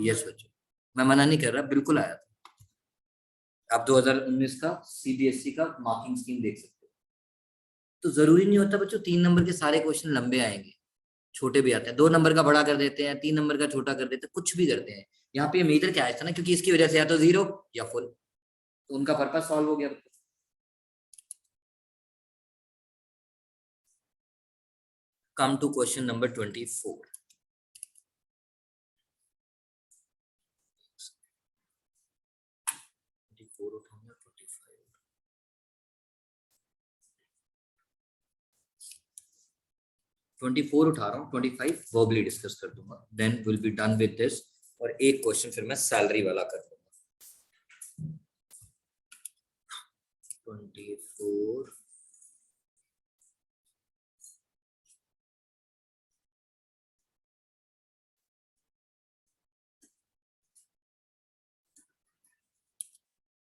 यस बच्चों, मैं मना नहीं कर रहा, बिल्कुल आया था। आप 2019 का सीबीएसई का मार्किंग स्कीम देख सकते हो। तो जरूरी नहीं होता बच्चों 3 नंबर के सारे क्वेश्चन लंबे आएंगे, छोटे भी आते हैं। 2 नंबर का बड़ा कर देते हैं, 3 नंबर का छोटा कर देते हैं, कुछ भी करते हैं। यहाँ पे मेजर क्या आया था ना, क्योंकि इसकी वजह से या तो 0 या फुल, तो उनका पर्पस सॉल्व हो गया। come to question number 24. Twenty four उठा रहा हूँ, 25 वर्बली डिस्कस कर दूंगा, then will be done with this. और एक क्वेश्चन फिर मैं सैलरी वाला कर दूंगा। 24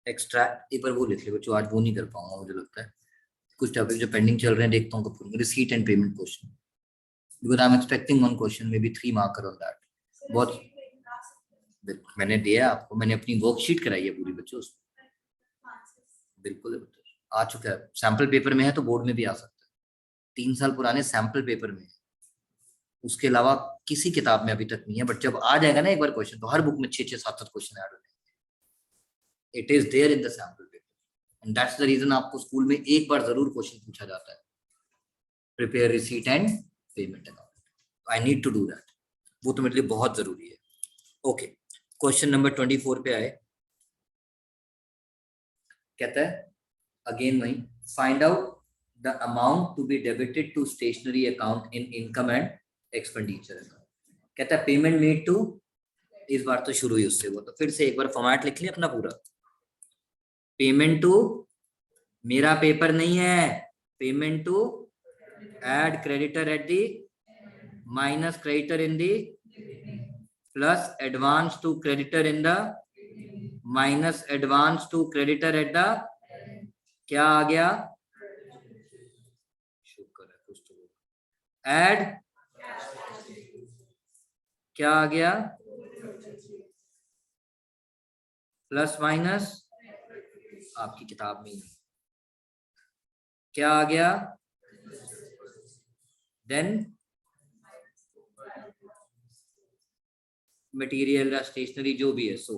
एक्सट्रैक्ट एक बार वो लिख ले बच्चों, आज वो नहीं कर पाऊंगा मुझे लगता है, कुछ टॉपिक जो पेंडिंग चल रहे हैं देखता हूँ कब करूंगा। Receipt and payment question, because I am expecting one question may be 3 marker on that. बहुत मैंने दिया आपको, मैंने अपनी वर्कशीट कराई है पूरी बच्चों उसमें, बिल्कुल आ चुका है। सैंपल पेपर में है तो बोर्ड में भी आ सकता है, 3 साल पुराने सैंपल पेपर में है, उसके अलावा किसी किताब में अभी तक नहीं है। बट जब आ जाएगा ना एक बार क्वेश्चन, तो हर बुक में 6-6, 7-7 क्वेश्चन ऐड हो जाएंगे। It is there in the sample paper and that's the reason आपको स्कूल में एक बार जरूर क्वेश्चन पूछा जाता है, prepare receipt and payment account. I need to do that, वो तो मेरे लिए बहुत जरूरी है। ओके, क्वेश्चन नंबर 24 पे आए। कहता है अगेन वही, find out the amount to be debited to stationery account in income and expenditure account. कहता है पेमेंट मेड टू, इस बार तो शुरू ही उससे हुआ, तो फिर से एक बार फॉर्मेट लिख लिया अपना पूरा। पेमेंट टू, मेरा पेपर नहीं है, payment to add creditor at the minus creditor in the plus advance to creditor in the minus advance to creditor at the, क्या आ गया, शुक्र है कुछ तो, add क्या आ गया, प्लस माइनस आपकी किताब में क्या आ गया, देन मटेरियल या स्टेशनरी जो भी है so,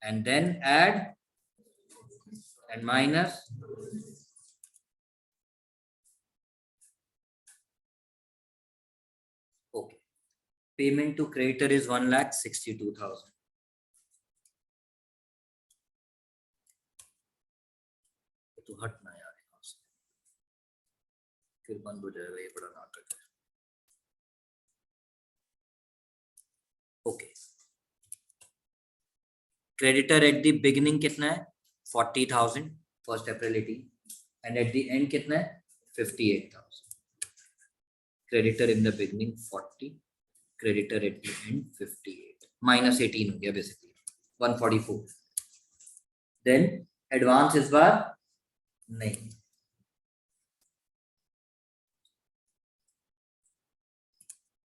and then add and minus, okay. Payment to creditor is 1,62,000। तो हटना यार यहाँ से, फिर बंद हो जाएगा ये बड़ा नाटक है। Okay, creditor at the beginning कितना है 40,000 first April 18, and eight the and कितना है 58,000। Creditor in the beginning 40, creditor eight the and 58, minus 18 हो गया बेसिकली 144। देन एडवांस इस बार नहीं,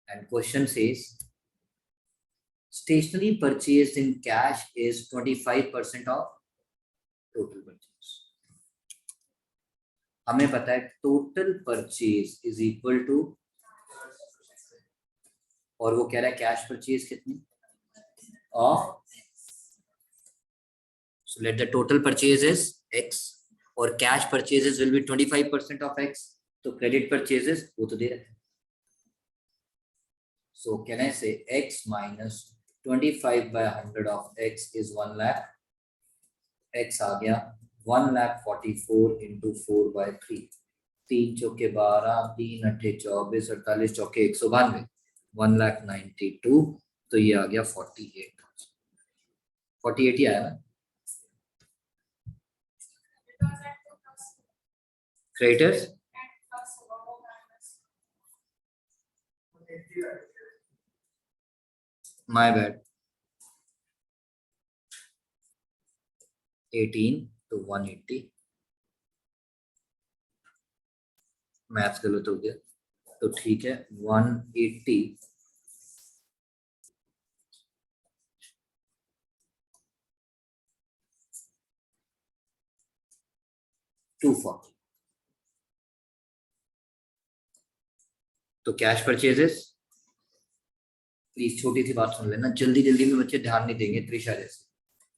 and question says stationery purchased in cash is 25% of total purchase। हमें पता है total purchase is equal to, और वो कह रहा है कैश परचेज कितनी of, so let the total purchase is x और cash purchases will be 25% of x, तो क्रेडिट परचेजेस वो तो दे रहे हैं। So can I say x minus 25/100 of x is 1 lakh, x आ गया 1,44,000 into 4/3, 3 चौके 12, 3 अट्ठे 24, 48 चौके 192, 1,92,000, तो ये आ गया 48,000। 48 ही आया ना क्रेडिटर्स, माय बैड, 18 तो 180, मैथ्स गलत हो गया तो ठीक है 180 240। तो कैश परचेजेस, प्लीज छोटी सी बात सुन लेना, जल्दी जल्दी में बच्चे ध्यान नहीं देंगे त्रिशा जैसे।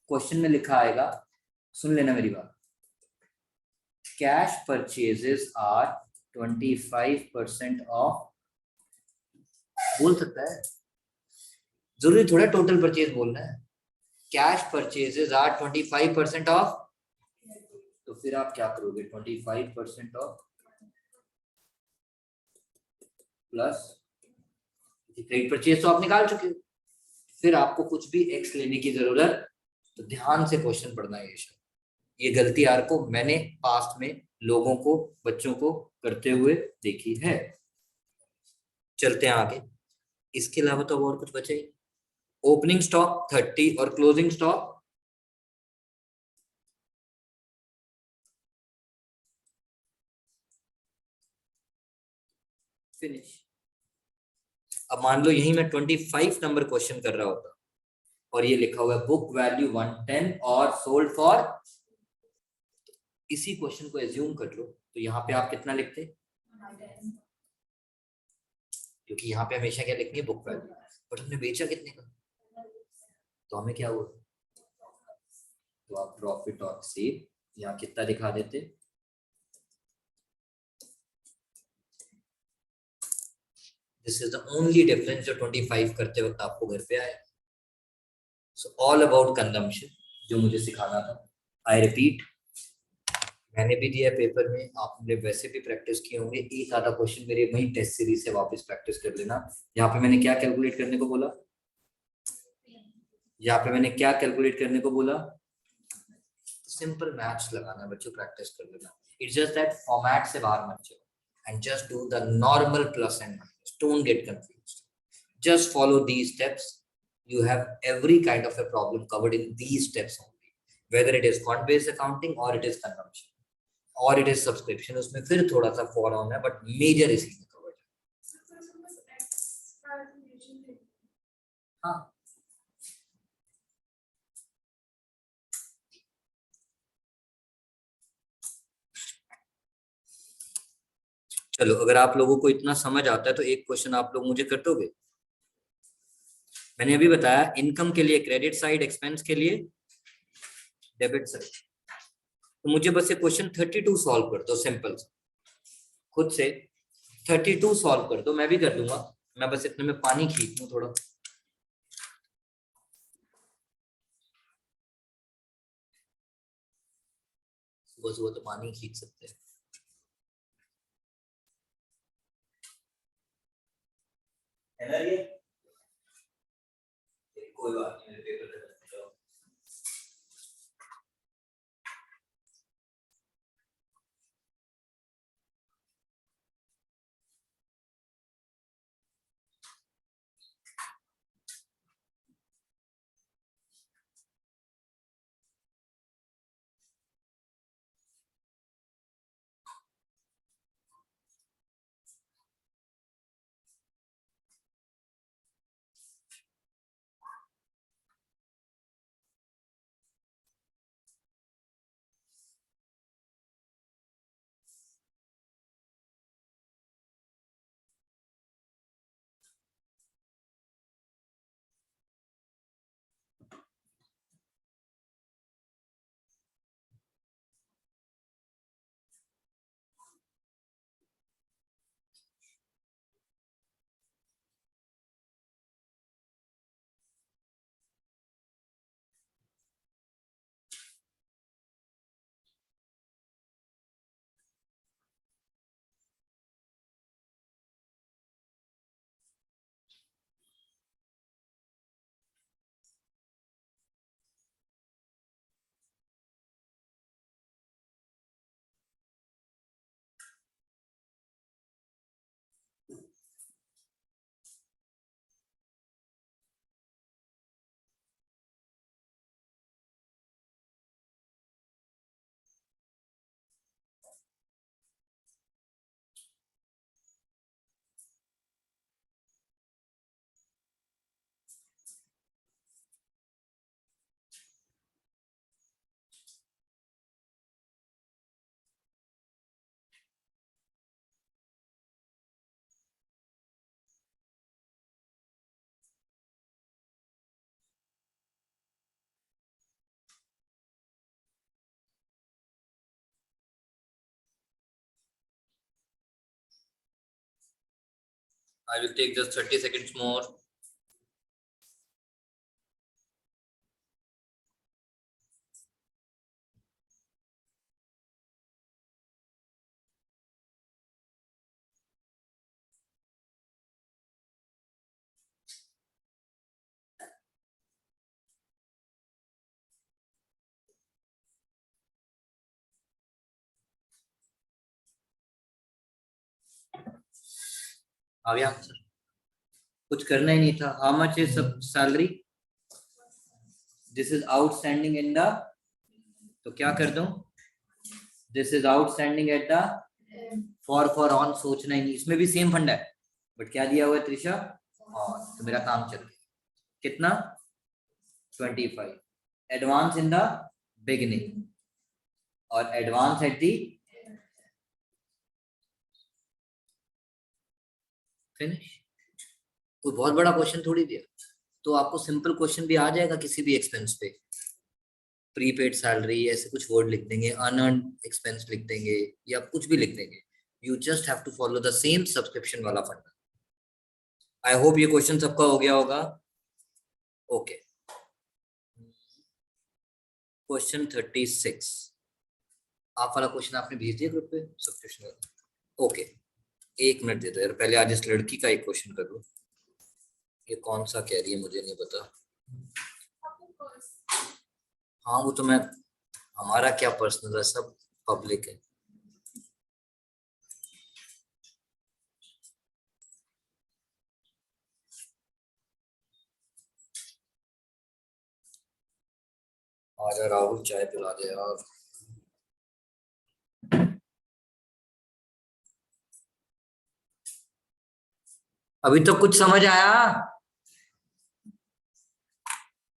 क्वेश्चन में लिखा आएगा, सुन लेना मेरी बात, कैश परचेजेस आर 25% ऑफ बोल सकता है, जरूरी थोड़ा टोटल परचेज बोलना है। कैश परचेजेस आर 25% ऑफ, तो फिर आप क्या करोगे? 25% ऑफ प्लस क्रेडिट परचेज तो आप निकाल चुके हो, फिर आपको कुछ भी एक्स लेने की जरूरत। तो ध्यान से क्वेश्चन पढ़ना है। ये गलती यार को मैंने पास्ट में लोगों को, बच्चों को करते हुए देखी है। चलते हैं आगे। इसके अलावा तो और कुछ बचे ही। ओपनिंग स्टॉक 30 और क्लोजिंग स्टॉक फिनिश। अब मान लो यही मैं 25 नंबर क्वेश्चन कर रहा होता और ये लिखा हुआ है बुक वैल्यू 110 और सोल्ड फॉर, इसी क्वेश्चन को एज्यूम कर लो, तो यहाँ पे आप कितना लिखते? क्योंकि यहाँ पे हमेशा क्या लिखनी है? Book value. बट हमने बेचा कितने का, तो हमें क्या हुआ? तो आप प्रॉफिट और सेल यहाँ कितना दिखा देते? This is the only difference जो 25 करते वक्त आपको घर पे आया। सो ऑल अबाउट कंजम्पशन जो मुझे सिखाना था। आई रिपीट, मैंने भी दिया पेपर में, आपने वैसे भी प्रैक्टिस किए होंगे। एक आधा क्वेश्चन मेरे वही टेस्ट सीरीज से वापस प्रैक्टिस कर लेना। यहाँ पे मैंने क्या कैलकुलेट करने को बोला? यहाँ पे मैंने क्या कैलकुलेट करने को बोला? सिंपल मैथ्स लगाना बच्चों, प्रैक्टिस कर लेना। इट्स जस्ट दैट फॉर्मेट से बाहर मत जाओ and just do the normal plus and minus, don't get confused, just follow these steps. You have every kind of a problem covered in these steps only, whether it is fund based accounting or it is consumption or it is subscription, उसमें फिर थोड़ा सा for on है but major इसी में covered है। हाँ, चलो अगर आप लोगों को इतना समझ आता है तो एक क्वेश्चन आप लोग मुझे कर दोगे? मैंने अभी बताया इनकम के लिए क्रेडिट साइड, एक्सपेंस के लिए डेबिट साइड। तो मुझे बस ये क्वेश्चन 32 सॉल्व कर दो, सिंपल खुद से 32 सॉल्व कर दो, मैं भी कर दूंगा। मैं बस इतने में पानी खींच लूं थोड़ा। सुबह सुबह तो पानी खींच सकते हैं। है ना ये? कोई बात नहीं, मेरे पेपर खत्म हो जाओ। I will take just 30 seconds more. आ गया आंसर? कुछ करना ही नहीं था. How much is salary? This is outstanding in the, तो क्या कर दूं? This is outstanding at the for on. सोचना ही नहीं, इसमें भी सेम फंड है, बट क्या दिया हुआ है त्रिशा? और तो मेरा काम चल गया. कितना? 25. एडवांस इन द बिगिनिंग और एडवांस एट दी फिनिश. कोई बहुत बड़ा क्वेश्चन थोड़ी दिया, तो आपको सिंपल क्वेश्चन भी आ जाएगा किसी भी एक्सपेंस पे. प्रीपेड सैलरी ऐसे कुछ वर्ड लिख देंगे, अनअर्न्ड एक्सपेंस लिख देंगे, या कुछ भी लिख देंगे. You just have to follow the same subscription वाला फंडा. आई होप ये क्वेश्चन सबका हो गया होगा. Okay, question 36. आप वाला क्वेश्चन आपने भेज दिया ग्रुप पे सब्सक्रिप्शन वाला? ओके, एक मिनट दे दो यार, पहले आज इस लड़की का एक क्वेश्चन कर लो. ये कौन सा कह रही है मुझे नहीं पता. हाँ वो तो मैं, हमारा क्या पर्सनल है, सब पब्लिक है. आजा राहुल, चाय पिला दे यार. अभी तो कुछ समझ आया?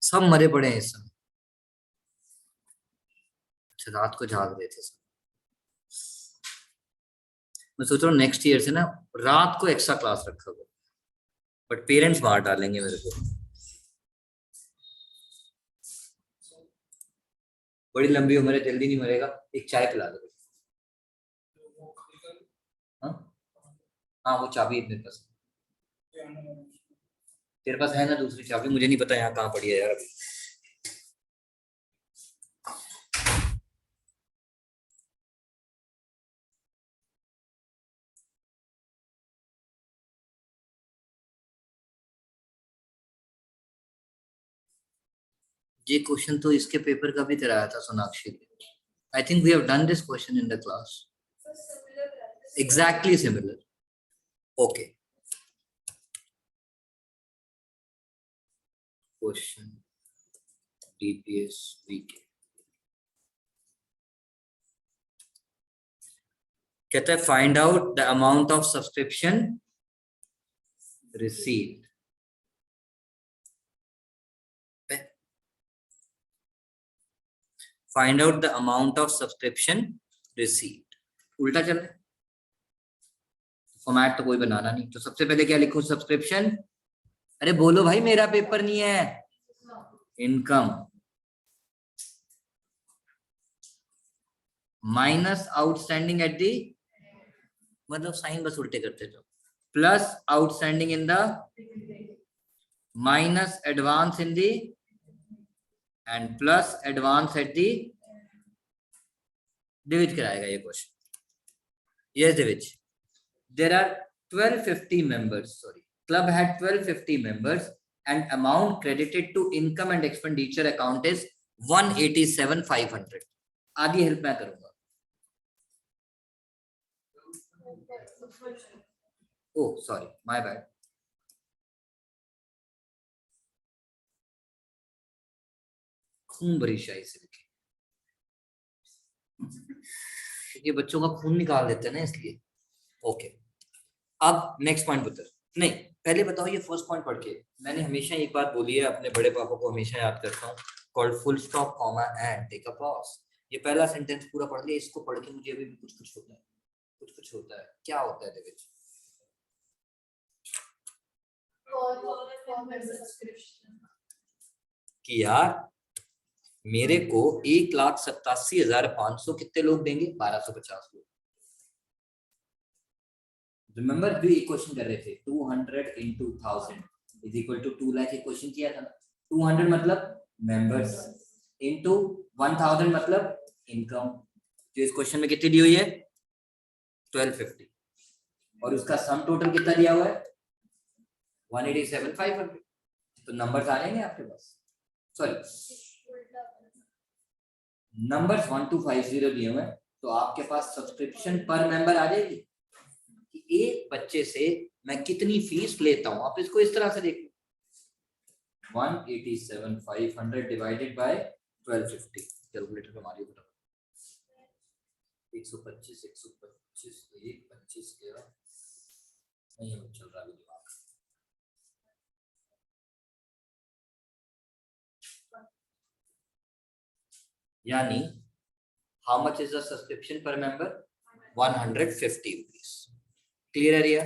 सब मरे पड़े हैं इस समय. अच्छा, रात को जाग रहे थे सब. मैं सोच रहा हूँ नेक्स्ट ईयर से ना रात को एक्स्ट्रा क्लास रखा होगा, बट पेरेंट्स मार डालेंगे मेरे को. बड़ी लंबी उम्र है, जल्दी नहीं मरेगा. एक चाय पिला दो. हाँ हाँ, वो चाबी मेरे पास. तेरे पास है ना दूसरी चाबी? मुझे नहीं पता यहाँ कहाँ पड़ी है यार अभी. ये क्वेश्चन तो इसके पेपर का भी कराया था सोनाक्षी ने. I think we have done this question in the class. Exactly similar. Okay, question DPS VK कहता है find out the amount of subscription received. Find out the amount of subscription received. उल्टा चल रहा है, फॉर्मेट तो कोई बनाना नहीं. तो सबसे पहले क्या लिखो? सब्सक्रिप्शन. अरे बोलो भाई, मेरा पेपर नहीं है. इनकम माइनस आउटस्टैंडिंग एट दी, मतलब साइन बस उल्टे करते जाओ, plus outstanding in the minus advance in the and plus advance at दी. डिविज कराएगा ये question. Yes Divi's. There are 1250 members. Sorry, club had 1250 members, and amount credited to income and expenditure account is 187,500. आधी help मैं करूंगा. Oh, sorry, my bad. खून भरी शाही से लिखी. ये बच्चों का खून निकाल देते हैं ना, इसलिए. ओके, अब नेक्स्ट पॉइंट बता. नहीं, पहले बताओ ये फर्स्ट पॉइंट पढ़ के. मैंने हमेशा एक बात बोली है, अपने बड़े पापा को हमेशा याद करता हूँ, called full stop comma and take a pause. ये पहला सेंटेंस पूरा पढ़ लिया. इसको पढ़ के मुझे अभी भी कुछ कुछ होता है, कुछ कुछ होता है. क्या होता है देविज? कि यार मेरे को 1,87,500 कितने लोग देंगे? 1250 लोग. रिमेंबर जो इक्वेशन कर रहे थे 200 into 1000 is equal to 2 lakh equation किया था ना. 200 मतलब मेंबर्स into 1000 मतलब इनकम. जो इस क्वेश्चन में कितनी दी हुई है 1250 और उसका सम टोटल कितना दिया हुआ है 187,500. तो नंबर्स आ जाएंगे आपके पास. सॉरी नंबर्स 1250 दिए हुए हैं. तो आपके पास सब्सक्रिप्शन पर मेंबर आ जाएगी कि एक बच्चे से मैं कितनी फीस लेता हूं. आप इसको इस तरह से देखो 187,500 डिवाइडेड बाय 1250. कैलकुलेटर पे मारिए फटाफट. 125 125 125 के नहीं चल रहा है दिमाग. यानी how much is the subscription पर मेंबर 150 रुपीस. क्लियर है?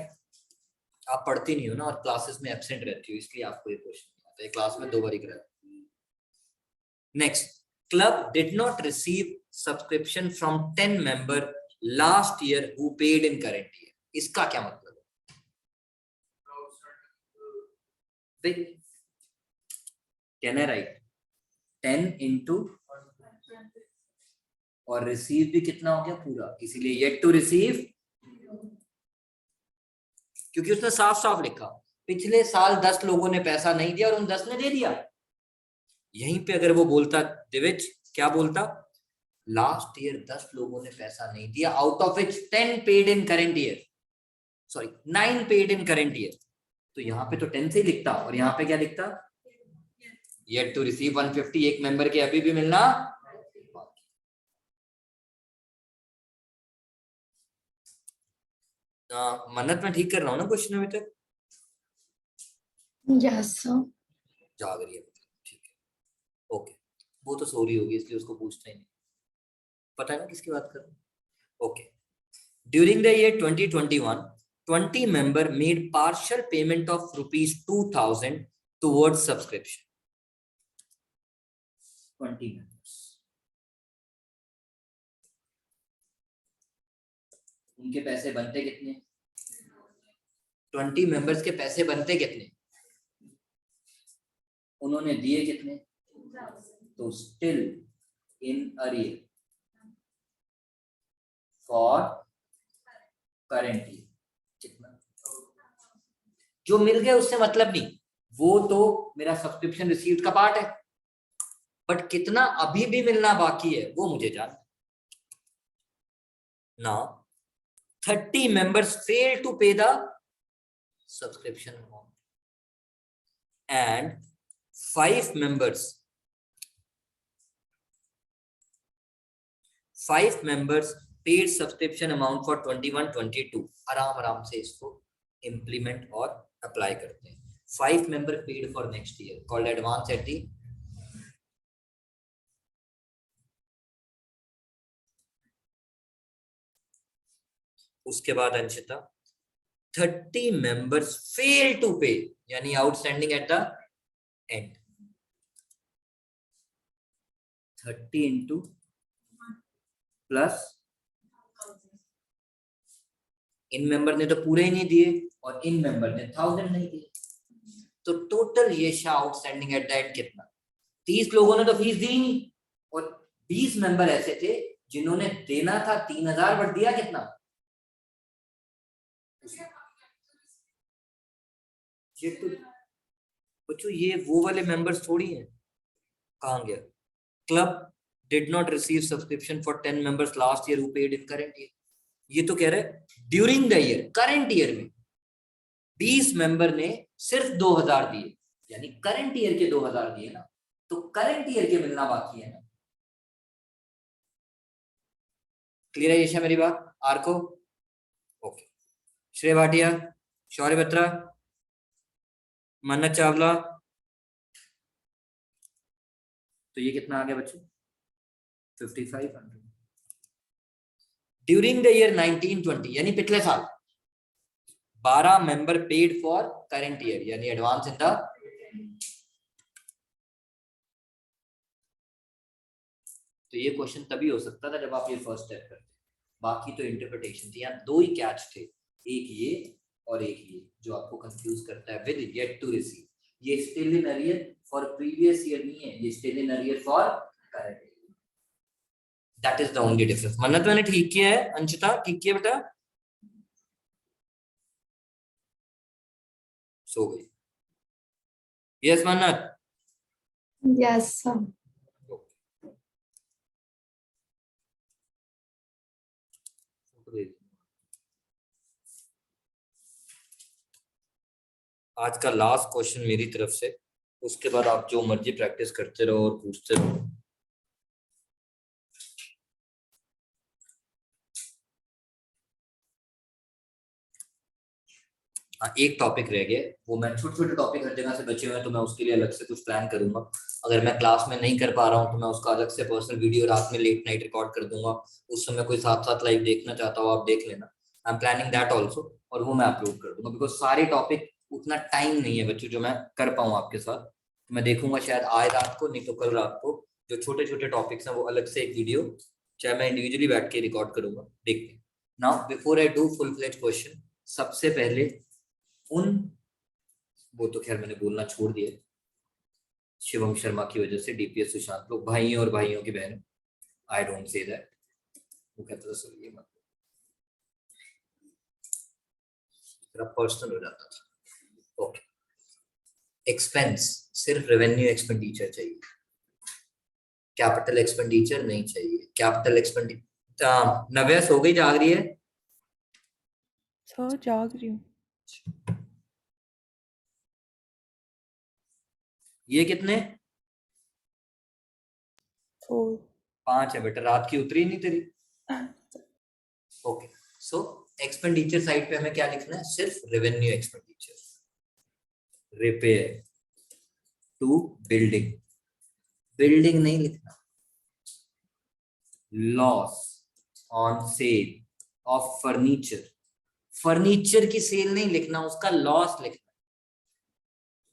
आप पढ़ती नहीं हो ना और क्लासेस में एब्सेंट रहती हो इसलिए आपको ये क्वेश्चन आता है. क्लास में 2 बार ही कराया. Next, club did not receive subscription from 10 member last year who paid in current year. इसका क्या मतलब है? कैन आई राइट 10 into और रिसीव भी कितना हो गया पूरा, इसीलिए येट टू रिसीव. क्योंकि उसने साफ साफ लिखा पिछले साल 10 लोगों ने पैसा नहीं दिया और उन 10 ने दे दिया. यहीं पे अगर वो बोलता दिविज क्या बोलता लास्ट ईयर 10 लोगों ने पैसा नहीं दिया out of which 10 paid in current year, sorry 9 paid in current year. तो यहाँ पे तो 10 से ही लिखता और यहाँ पे क्या लिखता येट टू रिसीव 150. एक मेंबर के अभी भी मिलना. मन्नत में ठीक कर रहा हूँ ना क्वेश्चन अभी तक? Yes, sir. जाग रही है. ठीक है ओके. वो तो सो रही होगी इसलिए उसको पूछना ही नहीं. पता है ना किसकी बात कर रहा हूँ. Okay. During the year 2021 20 member made partial payment of rupees 2000 towards subscription. 20 members. उनके पैसे बनते कितने 20 मेंबर्स के पैसे बनते कितने, उन्होंने दिए कितने, तो still in arrear for current year कितना. जो मिल गया उससे मतलब नहीं, वो तो मेरा सब्सक्रिप्शन रिसीव्ड का पार्ट है, बट कितना अभी भी मिलना बाकी है वो मुझे जानना. Now 30 members fail to pay the subscription amount and 5 members paid subscription amount for 21-22. आराम से इसको implement और apply करते हैं. 5 member paid for next year called advance at the उसके बाद Anshita 30 members fail to pay यानी outstanding at the end. 30 into plus in member ने तो पूरे ही नहीं दिए और इन मेंबर ने 1000 नहीं दिए, तो टोटल ये आउटस्टैंडिंग एट द एंड कितना. 30 लोगों ने तो फीस दी नहीं और 20 मेंबर ऐसे थे जिन्होंने देना था 3000 बट दिया कितना. बच्चों ये वो वाले मेंबर्स थोड़ी हैं. कहां गया. Club did not receive subscription for 10 members last year who paid in current year. ये तो कह रहे हैं during the year current year में 20 मेंबर ने सिर्फ 2000 दिए यानी करंट ईयर के 2000 दिए ना, तो करंट ईयर के मिलना बाकी है ना. क्लियर है यशा मेरी बात आर को? ओके. श्रेय भाटिया, शौर्य बत्रा, मन्नत चावला, तो ये कितना आ गया बच्चों 5500. ड्यूरिंग द ईयर 1920 यानी पिछले साल 12 member paid for current year यानी एडवांस इन द. तो ये क्वेश्चन तभी हो सकता था जब आप ये फर्स्ट स्टेप करते, बाकी तो इंटरप्रिटेशन थी. यहाँ 2 ही कैच थे. एक ये और एक ये जो आपको कंफ्यूज करता है विद येट टू रिसीव, ये still in arrear for previous year नहीं है, ये still in arrear for current year. That is the only difference. मन्नत मैंने ठीक किया है, अंशिता ठीक किया बेटा? सो गई? यस मन्नत? Yes, sir. आज का लास्ट क्वेश्चन मेरी तरफ से, उसके बाद आप जो मर्जी प्रैक्टिस करते रहो और पूछते रहो। एक टॉपिक रह गया, वो मैं छोटे छोटे टॉपिक हर जगह से बचे हुए हैं, तो मैं उसके लिए अलग से कुछ प्लान करूंगा। अगर मैं क्लास में नहीं कर पा रहा हूँ तो मैं उसका अलग से पर्सनल वीडियो रात में लेट नाइट रिकॉर्ड कर दूंगा। उस समय कोई साथ साथ लाइव देखना चाहता हो आप देख लेना, I am planning that also, और वो मैं अपलोड कर दूंगा। बिकॉज सारे टॉपिक उतना टाइम नहीं है बच्चों जो मैं कर पाऊँ आपके साथ। तो मैं देखूंगा शायद आज रात को, नहीं तो कल रात को, जो छोटे छोटे टॉपिक्स हैं वो अलग से एक वीडियो चाहे मैं इंडिविजुअली बैठ के रिकॉर्ड करूंगा, देखते हैं। Now before I do full fledged question, सबसे पहले उन, वो तो खैर मैंने बोलना छोड़ दिया, शिवम शर्मा की वजह से डीपीएस सुशांत लोग भाई और भाइयों की बहन, आई डोंट से दैट, वो कहता था सर ये मत, मेरा पर्सनल हो जाता था। ओके, एक्सपेंस सिर्फ रेवेन्यू एक्सपेंडिचर चाहिए, कैपिटल एक्सपेंडिचर नहीं चाहिए। कैपिटल एक्सपेंडिचर, नव्या सो गई, जाग रही है? सर जाग रही हूँ। ये कितने? 4। 5 है बेटा, रात की उतरी नहीं तेरी। ओके, सो एक्सपेंडिचर साइड पे हमें क्या लिखना है? सिर्फ revenue expenditure. Repair to building, building नहीं लिखना। Loss on sale of furniture, furniture की सेल नहीं लिखना, उसका लॉस लिखना।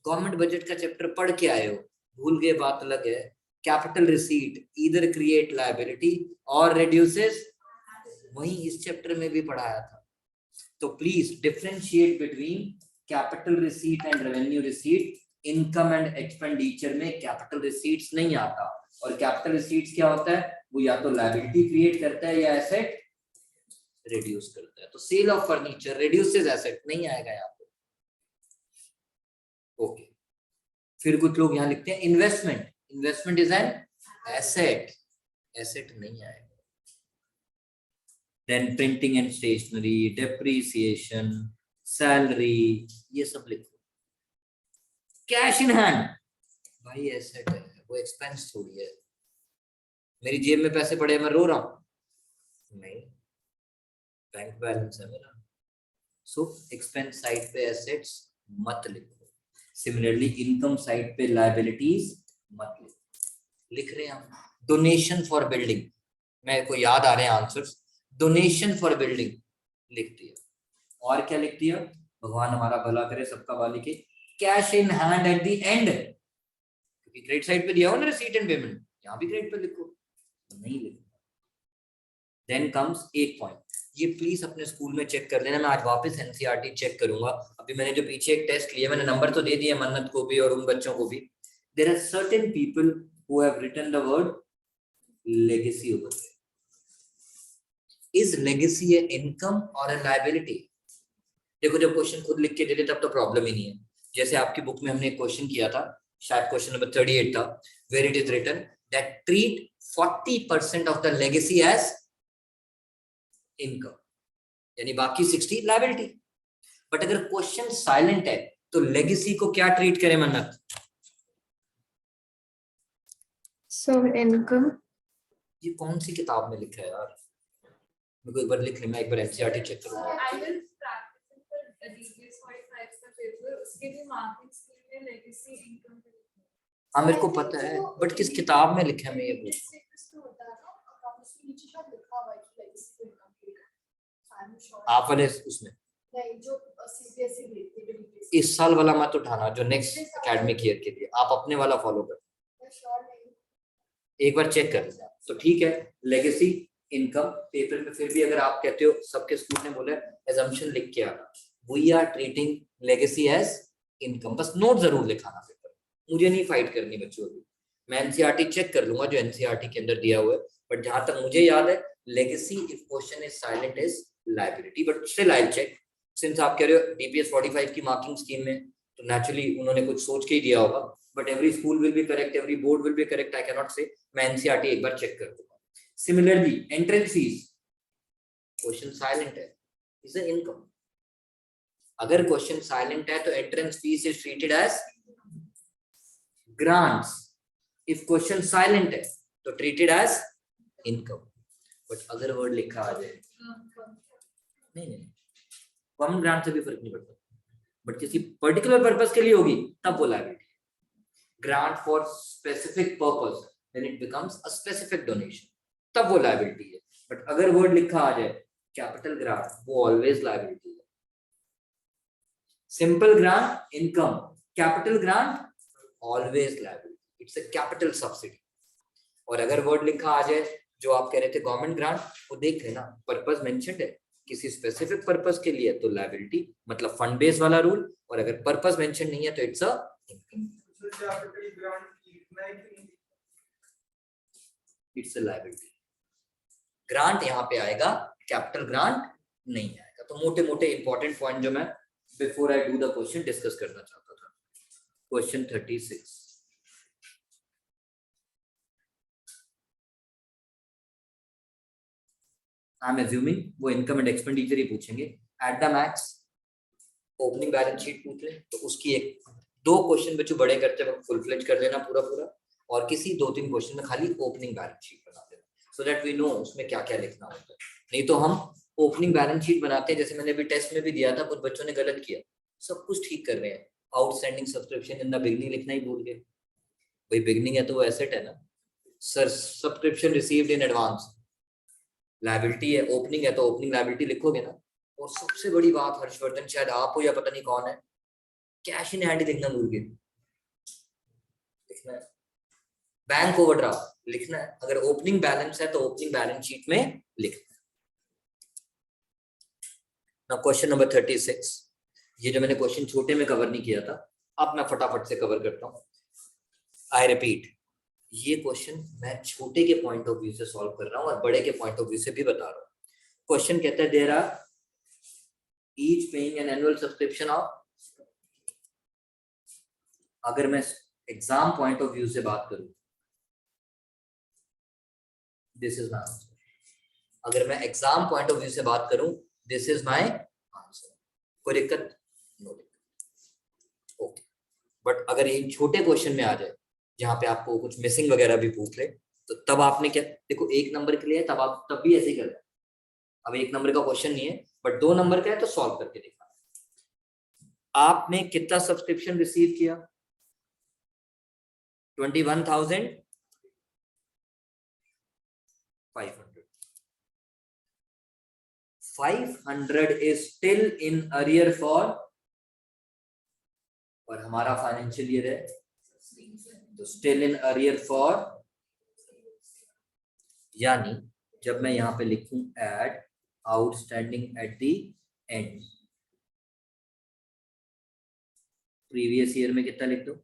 गवर्नमेंट बजट का चैप्टर पढ़ के आए हो, भूल गए बात अलग है। Capital receipt either create liability और रिड्यूसेस, वही इस चैप्टर में भी पढ़ाया था। तो please differentiate between capital receipt and revenue receipt. Income and expenditure में कैपिटल रिसीट्स नहीं आता, और कैपिटल रिसीट्स क्या होता है? वो या तो लायबिलिटी क्रिएट करता है या एसेट रिड्यूस करता है। तो sale of furniture reduces asset, नहीं आएगा यहाँ पे। ओके, फिर कुछ लोग यहाँ लिखते हैं investment, investment is an asset, asset नहीं आएगा। Then printing and stationery, depreciation, salary, ये सब लिखो। कैश इन हैंड, भाई एसेट है, वो एक्सपेंस थोड़ी है। मेरी जेब में पैसे पड़े, मैं रो रहा हूं? नहीं, बैंक बैलेंस है मेरा। सो एक्सपेंस साइड पे एसेट्स मत लिखो। सिमिलरली इनकम साइड पे लायबिलिटीज मत लिखो। लिख रहे हैं हम डोनेशन फॉर बिल्डिंग, मेरे को याद आ रहे हैं आंसर्स। डोनेशन फॉर बिल्डिंग लिख दिया, और क्या लिख दिया? भगवान हमारा भला करे, सबका वाली के, cash in hand eight the and, क्योंकि क्रेडिट साइड पे दिया हो ना रिसीट एंड पेमेंट, यहाँ भी क्रेडिट पे लिखो, नहीं लिखो। देन कम्स एक पॉइंट, ये प्लीज अपने स्कूल में चेक कर लेना, मैं आज वापस एनसीईआरटी चेक करूंगा। अभी मैंने जो पीछे एक टेस्ट लिया, मैंने नंबर तो दे दिया मन्नत को भी और उन बच्चों को भी। There are certain people who have written the word legacy over there. Is legacy a income or a liability? देखो जब क्वेश्चन खुद लिख के दे दे तब तो प्रॉब्लम ही नहीं है। जैसे आपकी बुक में हमने एक क्वेश्चन किया था, शायद क्वेश्चन नंबर 38 था, where it is written that treat 40% of the legacy as income, यानी बाकी 60 लायबिलिटी। बट अगर क्वेश्चन साइलेंट है तो लेगेसी को क्या ट्रीट करें मन्नत? So income. ये कौन सी किताब में लिखा है यार? मेरे को एक बार लिख ले, मैं एक बार एनसीईआरटी चेक करूंगा। हाँ मेरे को पता है, बट किस किताब में लिखा है मैं ये पूछ। आप वाले उसमें इस साल वाला मत उठाना, जो नेक्स्ट एकेडमिक ईयर के लिए आप अपने वाला फॉलो कर, एक बार चेक कर लेना। तो ठीक है, लेगेसी इनकम पेपर में फिर भी अगर आप कहते हो, सबके स्कूल ने बोला एजम्पशन लिख के आना, we are treating legacy as income, बस नोट जरूर लिखाना पेपर, मुझे नहीं फाइट करनी बच्चों की, मैं एनसीईआरटी चेक कर लूंगा जो एनसीईआरटी के अंदर दिया हुआ है, बट जहां तक मुझे याद है legacy if question is silent is liability, but still I check, since आप कह रहे हो डीपीएस 45 की मार्किंग स्कीम में, तो नेचुरली उन्होंने कुछ सोच के ही दिया होगा, but every school will be correct, every board will be correct, I can not say, मैं एनसीईआरटी एक बार चेक कर दूंगा। Similarly entrance fees, question silent है, इज अ इनकम, अगर क्वेश्चन साइलेंट है तो entrance fees is treated as grants, if question silent है तो ट्रीटेड एज इनकम, बट अगर वर्ड लिखा आ जाए, नहीं कॉमन ग्रांट से भी फर्क नहीं पड़ता, बट किसी पर्टिकुलर पर्पस के लिए होगी तब वो liability, grant for specific purpose then it becomes a specific donation, तब वो लायबिलिटी है, बट अगर वर्ड लिखा आ जाए कैपिटल ग्रांट, वो ऑलवेज लायबिलिटी है, simple grant income, capital grant always liability, it's a capital subsidy, और अगर वर्ड लिखा आ जाए जो आप कह रहे थे गवर्नमेंट ग्रांट, वो देख लेना पर्पस मेंशन्ड है, किसी स्पेसिफिक पर्पस के लिए तो लायबिलिटी, मतलब फंड बेस वाला रूल, और अगर पर्पस मेंशन नहीं है तो it's a it's a liability, grant यहाँ पे आएगा, कैपिटल ग्रांट नहीं आएगा, तो मोटे मोटे इंपॉर्टेंट पॉइंट जो मैं before I do the question discuss करना चाहता था। क्वेश्चन 36, आई एम अज्यूमिंग वो इनकम एंड एक्सपेंडिचर ही पूछेंगे, at the max opening balance sheet पूछ ले तो उसकी एक दो क्वेश्चन बच्चों बड़े करते वक्त फुल फ्लेज कर लेना पूरा पूरा, और किसी दो तीन क्वेश्चन में खाली ओपनिंग बैलेंस शीट बना देना, सो दैट वी नो उसमें क्या क्या लिखना होता है, नहीं तो हम ओपनिंग बैलेंस शीट बनाते हैं, जैसे मैंने अभी टेस्ट में भी दिया था, कुछ बच्चों ने गलत किया, सब कुछ ठीक कर रहे हैं, outstanding subscription in the beginning लिखना ही भूल गए, भाई बिगनिंग है तो वो एसेट है ना, sir subscription received in advance liability है, ओपनिंग है तो ओपनिंग लायबिलिटी लिखोगे ना, और सबसे बड़ी बात हर्षवर्धन शायद आप हो या पता नहीं कौन है, कैश इन हैंड लिखना भूल गए, लिखना है, बैंक ओवरड्राफ्ट लिखना है, अगर ओपनिंग बैलेंस है तो ओपनिंग बैलेंस शीट में लिखना है। नाउ क्वेश्चन नंबर 36, ये जो मैंने क्वेश्चन छोटे में कवर नहीं किया था, अब मैं फटाफट से कवर करता हूँ, आई रिपीट, ये क्वेश्चन मैं छोटे के पॉइंट ऑफ व्यू से सॉल्व कर रहा हूँ और बड़े के पॉइंट ऑफ व्यू से भी बता रहा हूँ। क्वेश्चन कहता है there are each paying an annual subscription of, अगर मैं एग्जाम पॉइंट ऑफ व्यू से बात करूं, दिस इज माय आंसर, अगर मैं एग्जाम पॉइंट ऑफ व्यू से बात करूं, दिस इज माय आंसर, कोई दिक्कत? नो दिक्कत, ओके, बट अगर ये छोटे क्वेश्चन में आ जाए जहां पे आपको कुछ मिसिंग वगैरह भी पूछ ले, तो तब आपने क्या, देखो एक नंबर के लिए तब आप तब भी ऐसे ही करना है, अब एक नंबर का क्वेश्चन नहीं है बट 2 नंबर का है तो सॉल्व करके दिखाना। आपने कितना सब्सक्रिप्शन रिसीव किया? 21,500, 500 is still in arrear for, और हमारा फाइनेंशियल ईयर है तो स्टिल इन अरियर फॉर, यानी जब मैं यहां पे लिखूं add outstanding at the end, previous year में कितना लिख दूं?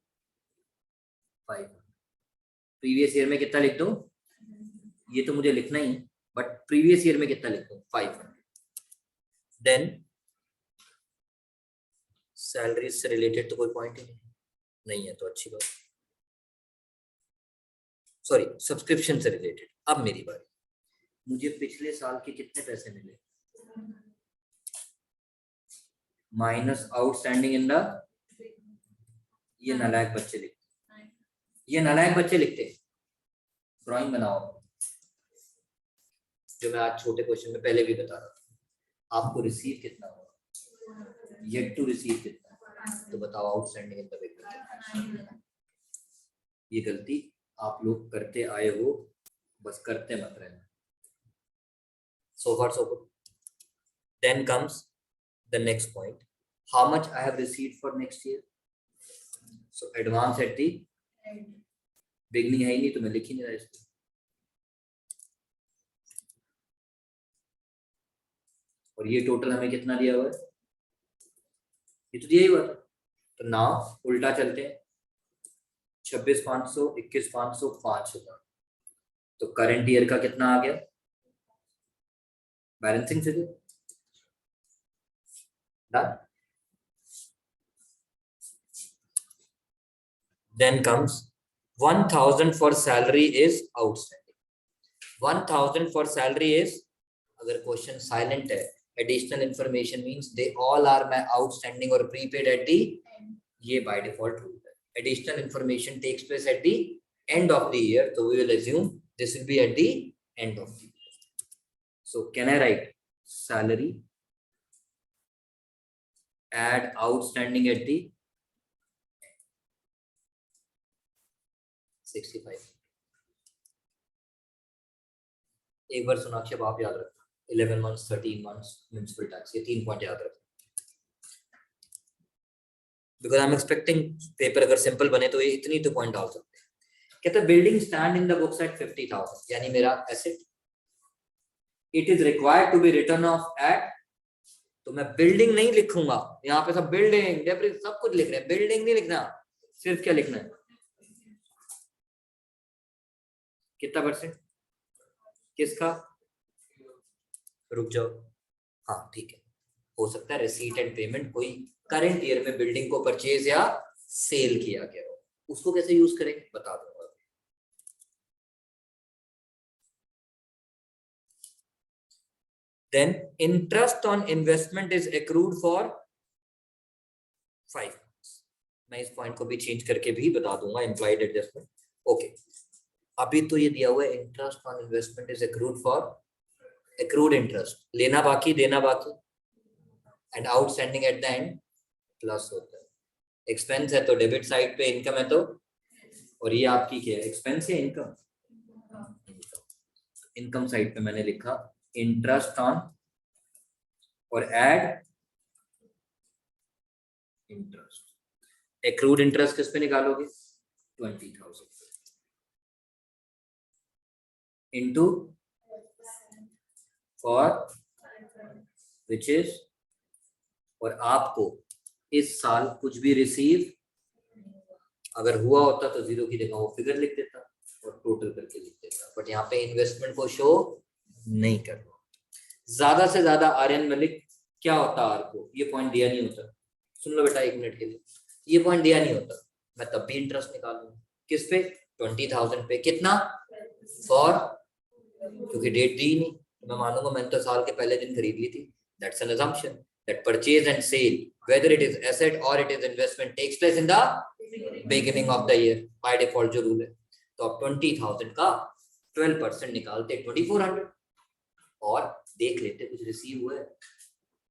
500, प्रीवियस ईयर में कितना लिख दूं? ये तो मुझे लिखना ही, बट प्रीवियस ईयर में कितना लिख दूं? 500, देन सैलरी से रिलेटेड तो कोई पॉइंट ही नहीं है, तो अच्छी बात, सॉरी सब्सक्रिप्शन से रिलेटेड। अब मेरी बारी, मुझे पिछले साल के कितने पैसे मिले माइनस आउटस्टैंडिंग इन द, ये नालायक बच्चे लिखते, ये नालायक बच्चे लिखते, ड्राइंग बनाओ, जो मैं आज छोटे क्वेश्चन में पहले भी बता रहा था, आपको रिसीव कितना होगा, येट टू रिसीव कितना, तो बताओ आउटस्टैंडिंग इन द बिग, ये गलती आप लोग करते आए हो, बस करते मत रहना, so far so good. Then comes the next point, how much I have received for next year, so advance at the beginning है ही नहीं तो मैं लिख ही नहीं रहा इसको, और ये टोटल हमें कितना दिया हुआ है, ये तो दिया ही हुआ था। तो नाउ उल्टा चलते हैं, 26,500, 21,500, 5,000। तो करंट ईयर का कितना आ गया balancing figure, done. Then comes 1,000 for salary is outstanding. 1,000 for salary is, अगर क्वेश्चन साइलेंट है, additional information means they all are my outstanding or prepaid at the, ये by default rule है. Additional information takes place at the end of the year, so we will assume this will be at the end of the year. So can I write salary add outstanding at the 65? एक बार सोनाक्षी आप याद रखना, 11 months, 13 months municipal tax, ये 3 point याद रखना, because I am expecting paper अगर simple बने तो ये इतनी तो पॉइंट डाल सकते हैं। कहते हैं building stand in the books at 50,000, यानी मेरा asset, it is required to be return of at, तो मैं बिल्डिंग नहीं लिखूंगा, यहाँ पे सब बिल्डिंग डेब्रिज सब कुछ लिख रहे हैं, बिल्डिंग नहीं लिखना, सिर्फ क्या लिखना है, कितना परसेंट किसका, रुक जाओ, हाँ ठीक है, हो सकता है रिसीट एंड पेमेंट कोई करंट ईयर में बिल्डिंग को परचेज या सेल किया गया हो, उसको कैसे यूज करेंगे बता दूंगा। Then interest on investment is accrued for 5 months. मैं इस पॉइंट को भी चेंज करके भी बता दूंगा, implied adjustment. ओके, अभी तो ये दिया हुआ है interest on investment is accrued for accrued interest, लेना बाकी देना बाकी, and outstanding at the end plus होता है। एक्सपेंस है तो डेबिट साइड पे, इनकम है तो, और ये आपकी क्या है, एक्सपेंस या इनकम, इनकम साइड पे मैंने लिखा इंटरेस्ट ऑन और ऐड इंटरेस्ट, एक्रूड इंटरेस्ट किस पे निकालोगे, 20,000 इनटू फॉर विच इज, और आपको इस साल कुछ भी रिसीव अगर हुआ होता तो जीरो की जगह वो फिगर लिख देता और टोटल करके लिख देता, बट यहाँ पे इन्वेस्टमेंट को शो नहीं कर रहा। ज्यादा से ज्यादा आर्यन मलिक क्या होता आर को, ये पॉइंट दिया नहीं होता, सुन लो बेटा 1 मिनट के लिए, ये पॉइंट दिया नहीं होता, मैं तब भी इंटरेस्ट निकालूंगा किस पे, 20,000 पे, कितना फॉर, क्योंकि डेट दी नहीं तो मैं मानूंगा मैंने तो साल के पहले दिन खरीद ली थी, that's an assumption that purchase and sale whether it is asset or it is investment takes place in the beginning of the year by default जो रूल है। तो अब 20,000 का 12% निकालते 2,400 और देख लेते कुछ रिसीव हुआ है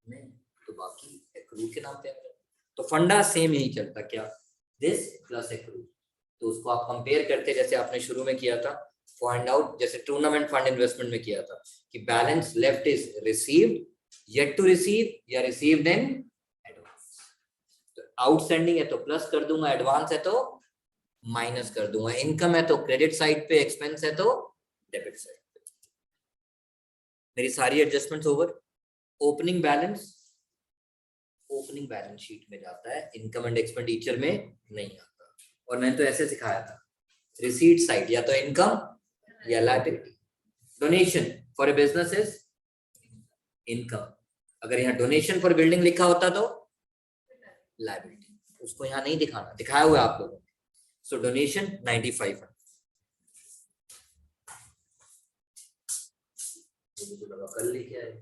नहीं, तो बाकी एक्रू के नाम पे तो फंडा सेम यही चलता, क्या दिस प्लस एक्रू, तो उसको आप कंपेयर करते जैसे आपने शुरू में किया था, फाइंड आउट जैसे टूर्नामेंट फंड इन्वेस्टमेंट में किया था कि balance left is received, yet to receive या रिसीव्ड इन एडवांस, तो आउटस्टैंडिंग है तो प्लस कर दूंगा, एडवांस है तो माइनस कर दूंगा, इनकम है तो क्रेडिट साइड पे, एक्सपेंस है तो डेबिट साइड पे। मेरी सारी adjustments over. Opening balance sheet में जाता है, इनकम एंड एक्सपेंडिचर में नहीं आता, और मैंने तो ऐसे सिखाया था, रिसीट साइड या तो इनकम या liability. Donation for a business is income, अगर यहाँ डोनेशन फॉर बिल्डिंग लिखा होता तो लायबिलिटी, उसको यहाँ नहीं दिखाना, दिखाया हुआ है आप लोगों ने। सो डोनेशन 95 है, कल लेके आए।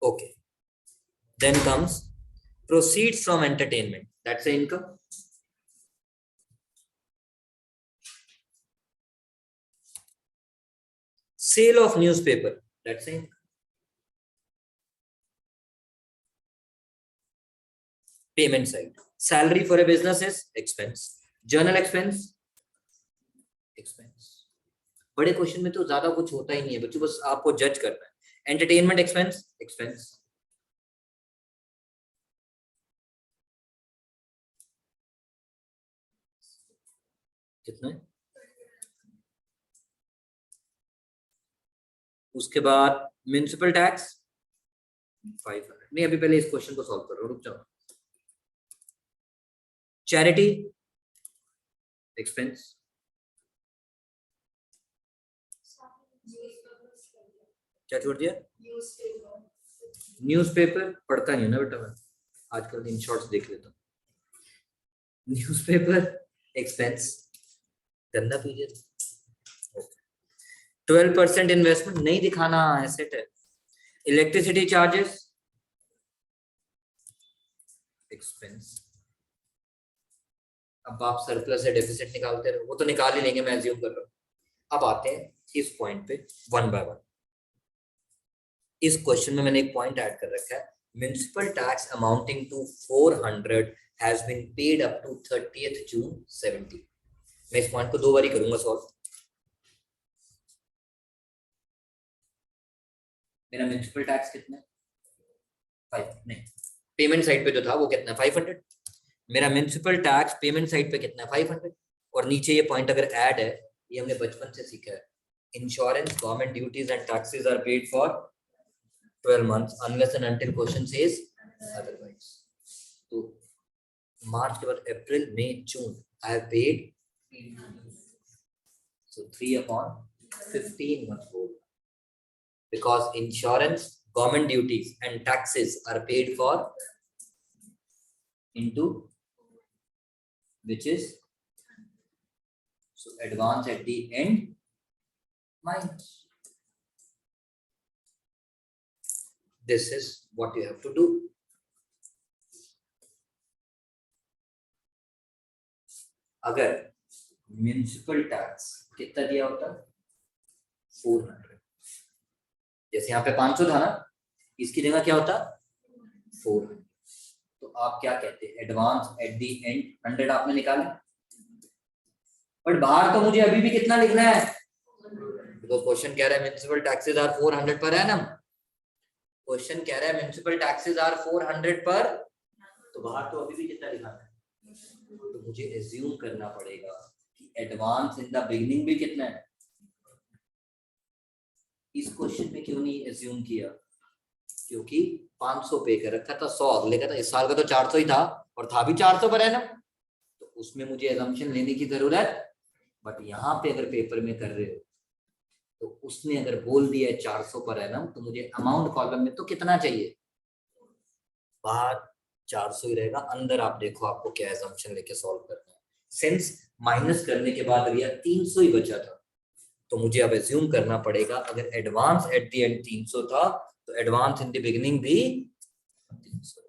Okay, then comes proceeds from entertainment, that's the income. Sale of newspaper, that's the income. Payment side, salary for a business is expense, journal expense बड़े क्वेश्चन में तो ज्यादा कुछ होता ही नहीं है बच्चों, बस आपको जज करना है। एंटरटेनमेंट एक्सपेंस कितना है, उसके बाद म्युनिसिपल टैक्स 500। नहीं, अभी पहले इस क्वेश्चन को सॉल्व करो, रुक जाओ। चैरिटी एक्सपेंस, क्या छोड़ दिया? न्यूज़पेपर पढ़ता नहीं है ना बेटा, मैं आजकल इन शॉर्ट्स देख लेता हूँ। न्यूज़पेपर एक्सपेंस गंदा पीरियड। 12% इन्वेस्टमेंट नहीं दिखाना, एसेट है। Electricity charges expense. अब आप सरप्लस या डेफिसिट निकालते रहो, वो तो निकाल ही लेंगे, मैं अज्यूम कर रहा हूँ। अब आते हैं इस पॉइंट पे वन बाय वन। इस क्वेश्चन में मैंने एक पॉइंट ऐड कर रखा है, municipal tax amounting to 400 has been paid up to 30th June 70। मैं इस पॉइंट को 2 बार ही करूंगा सॉल्व। मेरा म्युनिसिपल टैक्स कितना है? 5 नहीं, पेमेंट साइड पे जो था वो कितना है? 500। मेरा म्युनिसिपल टैक्स पेमेंट साइड पे कितना है? 500। और नीचे ये पॉइंट अगर ऐड है, ये हमने बचपन से सीखा है, insurance, government duties and taxes are paid for 12 months unless and until question says otherwise। तो मार्च के बाद April May June I have paid, so 3/15 months old, because insurance, government duties and taxes are paid for into which is, so advance at the end minus. This is what you have to do. अगर municipal tax कितना दिया होता? 400। जैसे यहाँ पे 500 था ना, इसकी जगह क्या होता? 400। तो आप क्या कहते हैं? एडवांस एट दी एंड 100 आपने निकाले, बट बाहर तो मुझे अभी भी कितना लिखना है? तो क्वेश्चन कह रहा है municipal taxes are 400 per annum. Question कह रहा है म्युनिसिपल टैक्सेस आर 400 पर, तो बाहर तो अभी भी कितना लिखाना है? तो मुझे एज्यूम करना पड़ेगा कि एडवांस इन द बिगिनिंग भी कितना है। इस क्वेश्चन में क्यों नहीं एज्यूम किया? क्योंकि 500 पे कर रखा था, 100 अगले का था, इस साल का तो 400 ही था, और था भी 400 पर है ना, तो उसमें मुझे एजम्पशन लेने की जरूरत। बट यहाँ पे अगर पेपर में कर रहे हो तो उसने अगर बोल दिया है 400 पर एनम, तो मुझे अमाउंट कॉलम में तो कितना चाहिए? बाहर 400 ही रहेगा, अंदर आप देखो आपको क्या एजम्पशन लेके सॉल्व करना है। सिंस माइनस करने के बाद रिया 300 ही बचा था, तो मुझे अब एज्यूम करना पड़ेगा अगर एडवांस एट द एंड 300 था, तो एडवांस इन द बिगिनिंग भी 300।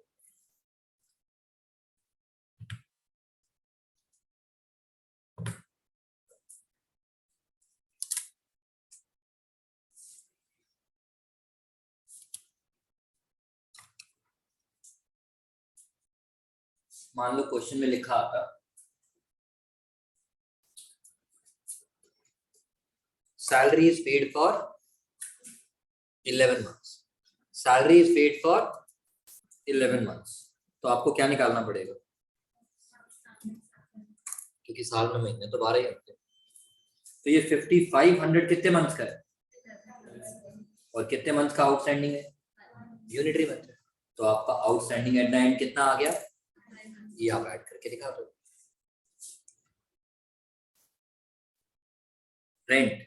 मान लो क्वेश्चन में लिखा आता salary is paid for 11 months, salary is paid for 11 months, तो आपको क्या निकालना पड़ेगा? क्योंकि साल में महीने तो 12 ही होते हैं, तो ये 5500 कितने मंथ्स का है और कितने मंथ्स का आउटस्टैंडिंग है? Unitary month. तो आपका आउटस्टैंडिंग एट द एंड कितना आ गया? ये आप ऐड करके दिखा दो। रेंट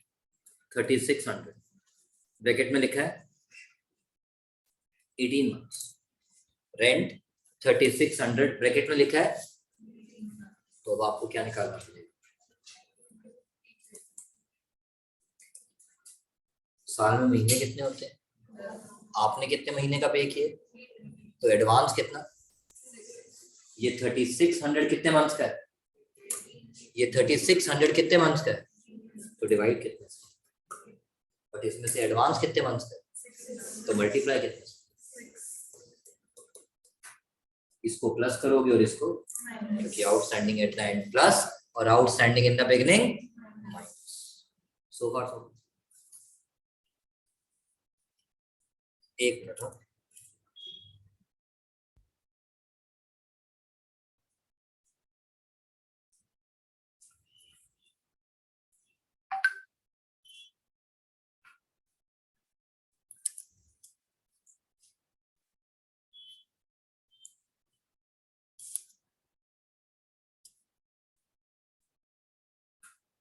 3600, ब्रैकेट में लिखा है 18 months, रेंट 3600 ब्रैकेट में लिखा है, तो अब आपको क्या निकालना पड़ेगा? साल में महीने कितने होते हैं? आपने कितने महीने का पे किए? तो एडवांस कितना? ये 3600 कितने मंथ्स का है? ये 3600 कितने मंथ्स का है? तो डिवाइड कितने से? बट इसमें से एडवांस कितने मंथ्स का है? तो मल्टीप्लाई कितने से? इसको प्लस करोगे और इसको, क्योंकि outstanding at the end plus और outstanding in the beginning minus. So far so. एक मिनट,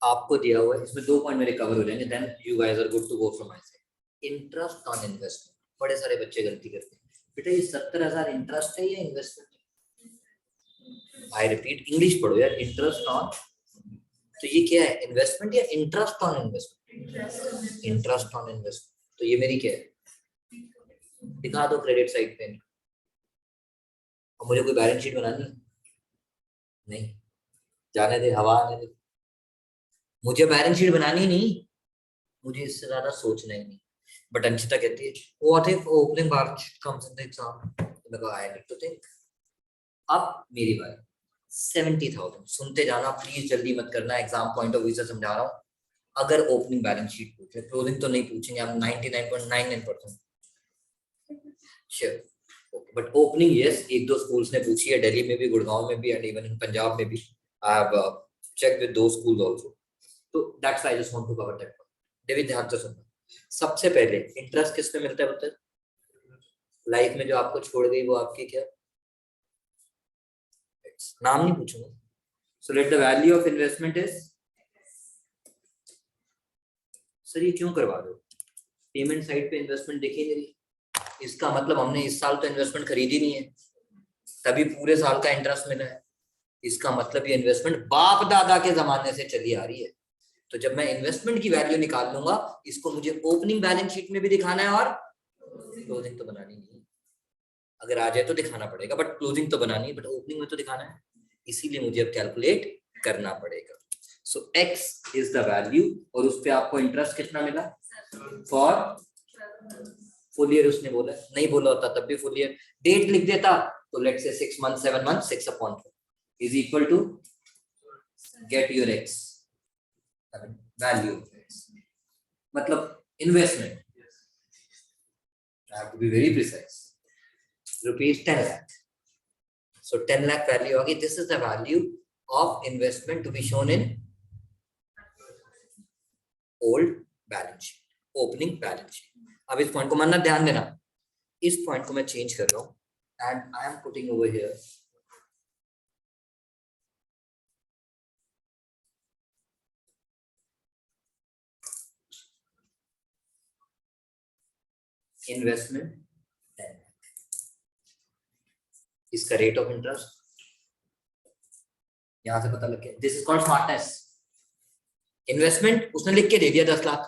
आपको दिया हुआ है, इसमें 2 पॉइंट मेरे कवर हो जाएंगे, then you guys are good to go from my side. Interest on investment, बड़े सारे बच्चे गलती करते हैं। बेटा ये 70,000 इंटरेस्ट है या इन्वेस्टमेंट? आई रिपीट, इंग्लिश पढ़ो यार। इंटरेस्ट ऑन, तो ये क्या है, इन्वेस्टमेंट या interest on investment? Interest on investment. तो ये मेरी क्या है, दिखा दो क्रेडिट साइड पे। और मुझे कोई बैलेंस शीट बनानी है? नहीं, जाने दे, हवा आने दे। मुझे बैलेंस शीट बनानी नहीं, मुझे इससे ज्यादा सोचना ही नहीं। बट अंशिता कहती है what if opening balance sheet comes in the exam, तो मैं कहा आई नीड टू थिंक। अब मेरी बारी, 70,000। सुनते जाना प्लीज, जल्दी मत करना, एग्जाम पॉइंट ऑफ व्यू से समझा रहा हूँ। अगर ओपनिंग बैलेंस शीट पूछे, क्लोजिंग तो नहीं पूछेंगे, हम 99.99% श्योर। बट ओपनिंग यस, एक दो स्कूल्स ने पूछी है, दिल्ली में भी, गुड़गांव में भी, एंड इवन इन पंजाब में भी। आई हैव चेक विद दो स्कूल्स आल्सो, तो that's why I just want to cover that point. David ध्यान से सुनना। सबसे पहले इंटरेस्ट किस पे मिलता है पता है? लाइफ में जो आपको छोड़ गई वो आपकी क्या, नाम नहीं पूछूंगा। So let the value of investment is, sir ये क्यों करवा दो, पेमेंट साइड पे इन्वेस्टमेंट देखी नहीं रही, इसका मतलब हमने इस साल तो इन्वेस्टमेंट खरीदी नहीं है, तभी पूरे साल का इंटरेस्ट मिला है। इसका मतलब ये इन्वेस्टमेंट बाप दादा के जमाने से चली आ रही है। तो जब मैं इन्वेस्टमेंट की वैल्यू निकाल लूंगा, इसको मुझे ओपनिंग बैलेंस शीट में भी दिखाना है और क्लोजिंग तो बनानी नहीं। अगर आ जाए तो दिखाना पड़ेगा, बट क्लोजिंग तो बनानी है, बट ओपनिंग में तो दिखाना है। इसीलिए मुझे अब कैलकुलेट करना पड़ेगा। सो x इज द वैल्यू, और उस पे आपको इंटरेस्ट कितना मिला फॉर फुल ईयर। उसने बोला, नहीं बोला होता तब भी फुल ईयर। डेट लिख देता तो let's say 6 month 7 month 6/4 is equal to get your x value, मतलब investment, I have to be very precise, rupees 10 lakh. So 10 lakh value होगी, this is the value of investment to be shown in old balance sheet, opening balance sheet. अब इस point को मानना, ध्यान देना, इस point को मैं चेंज कर रहा हूं, and I am putting over here investment 10 lakh, इसका रेट ऑफ इंटरेस्ट यहां से पता लग गया, this is called smartness. Investment उसने लिख के दे दिया 10 लाख,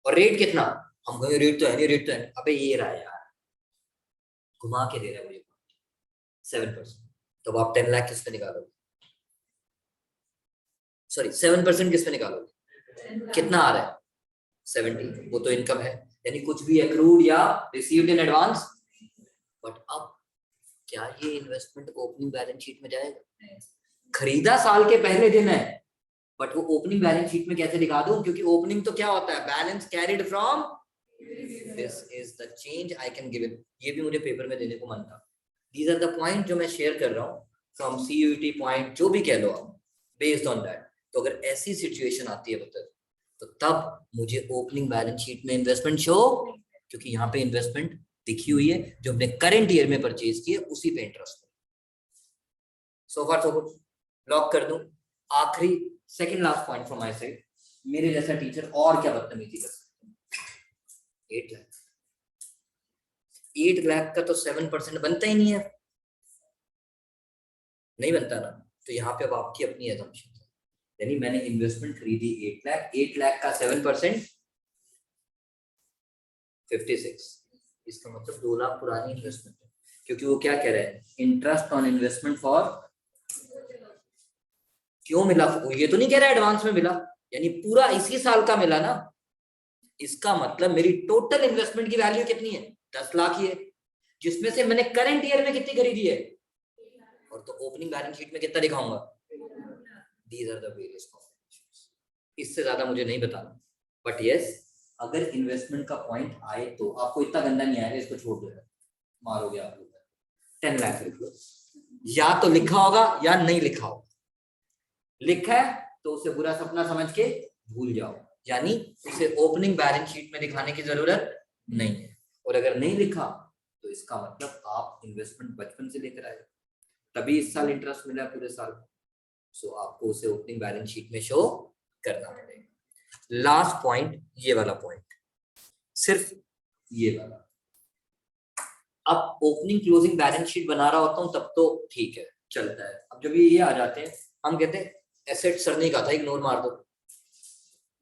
और रेट कितना, हम कहेंगे रेट तो है नहीं, रेट तो है, अबे ये रहा यार, घुमा के दे रहा है मुझे 7%। तो अब आप 10 लाख किस पे निकालोगे, सॉरी 7% किस पे निकालोगे, कितना आ रहा है 70, वो तो इनकम है, यानी कुछ भी एक्रूड या रिसीव्ड इन एडवांस। बट अब क्या ये इन्वेस्टमेंट ओपनिंग बैलेंस शीट में जाएगा? खरीदा साल के पहले दिन है, बट वो ओपनिंग बैलेंस शीट में कैसे दिखा दूं, क्योंकि ओपनिंग तो क्या होता है, balance carried from, this is the change I can give it. ये भी मुझे पेपर में देने को मन था। दीज आर द पॉइंट जो मैं शेयर कर रहा हूँ फ्रॉम CUET पॉइंट, जो भी कह लो आप, बेस्ड ऑन दैट। तो अगर ऐसी सिचुएशन आती है बता, तो तब मुझे ओपनिंग बैलेंस शीट में इन्वेस्टमेंट शो, क्योंकि यहाँ पे इन्वेस्टमेंट दिखी हुई है, जो हमने करंट ईयर में परचेज की है उसी पे इंटरेस्ट। सो फार सो गुड, लॉक कर दूं। आखिरी second last point from my side, मेरे जैसा टीचर और क्या बदतमीजी कर सकते हैं। 8 लाख, 8 लाख का तो 7% बनता ही नहीं है, नहीं बनता ना। तो यहाँ पे अब आपकी अपनी assumption है, यानी मैंने इन्वेस्टमेंट खरीदी 8 लाख, 8 लाख का 7% 56, इसका मतलब 2 लाख पुरानी इन्वेस्टमेंट है, क्योंकि वो क्या कह रहे हैं, इंटरेस्ट ऑन इन्वेस्टमेंट फॉर, क्यों मिला, ये तो नहीं कह रहा एडवांस में मिला, यानी पूरा इसी साल का मिला ना। इसका मतलब मेरी टोटल इन्वेस्टमेंट की वैल्यू कितनी है, 10 लाख ही है, जिसमें से मैंने करंट ईयर में कितनी खरीदी है, और तो ओपनिंग बैलेंस शीट में कितना दिखाऊंगा। These are the various combinations, इससे ज्यादा मुझे नहीं बताना। बट यस, अगर इन्वेस्टमेंट का पॉइंट आए तो आपको इतना गंदा नहीं आएगा, इसको छोड़ दो, मारोगे आप लोग। 10 लाख लिख लो, या तो लिखा होगा या नहीं लिखा होगा, लिखा है तो उसे बुरा सपना समझ के भूल जाओ, यानी उसे ओपनिंग बैलेंस शीट में दिखाने की जरूरत नहीं है। और अगर नहीं लिखा तो इसका मतलब आप इन्वेस्टमेंट बचपन से लेकर आए, तभी इस साल इंटरेस्ट मिला पूरे साल। सो आपको उसे ओपनिंग बैलेंस शीट में शो करना पड़ेगा। लास्ट पॉइंट ये वाला पॉइंट, सिर्फ ये वाला। अब ओपनिंग क्लोजिंग बैलेंस शीट बना रहा होता हूँ तब तो ठीक है, चलता है। अब जब ये आ जाते हैं, हम कहते हैं एसेट सर नहीं कहा था, इग्नोर मार दो,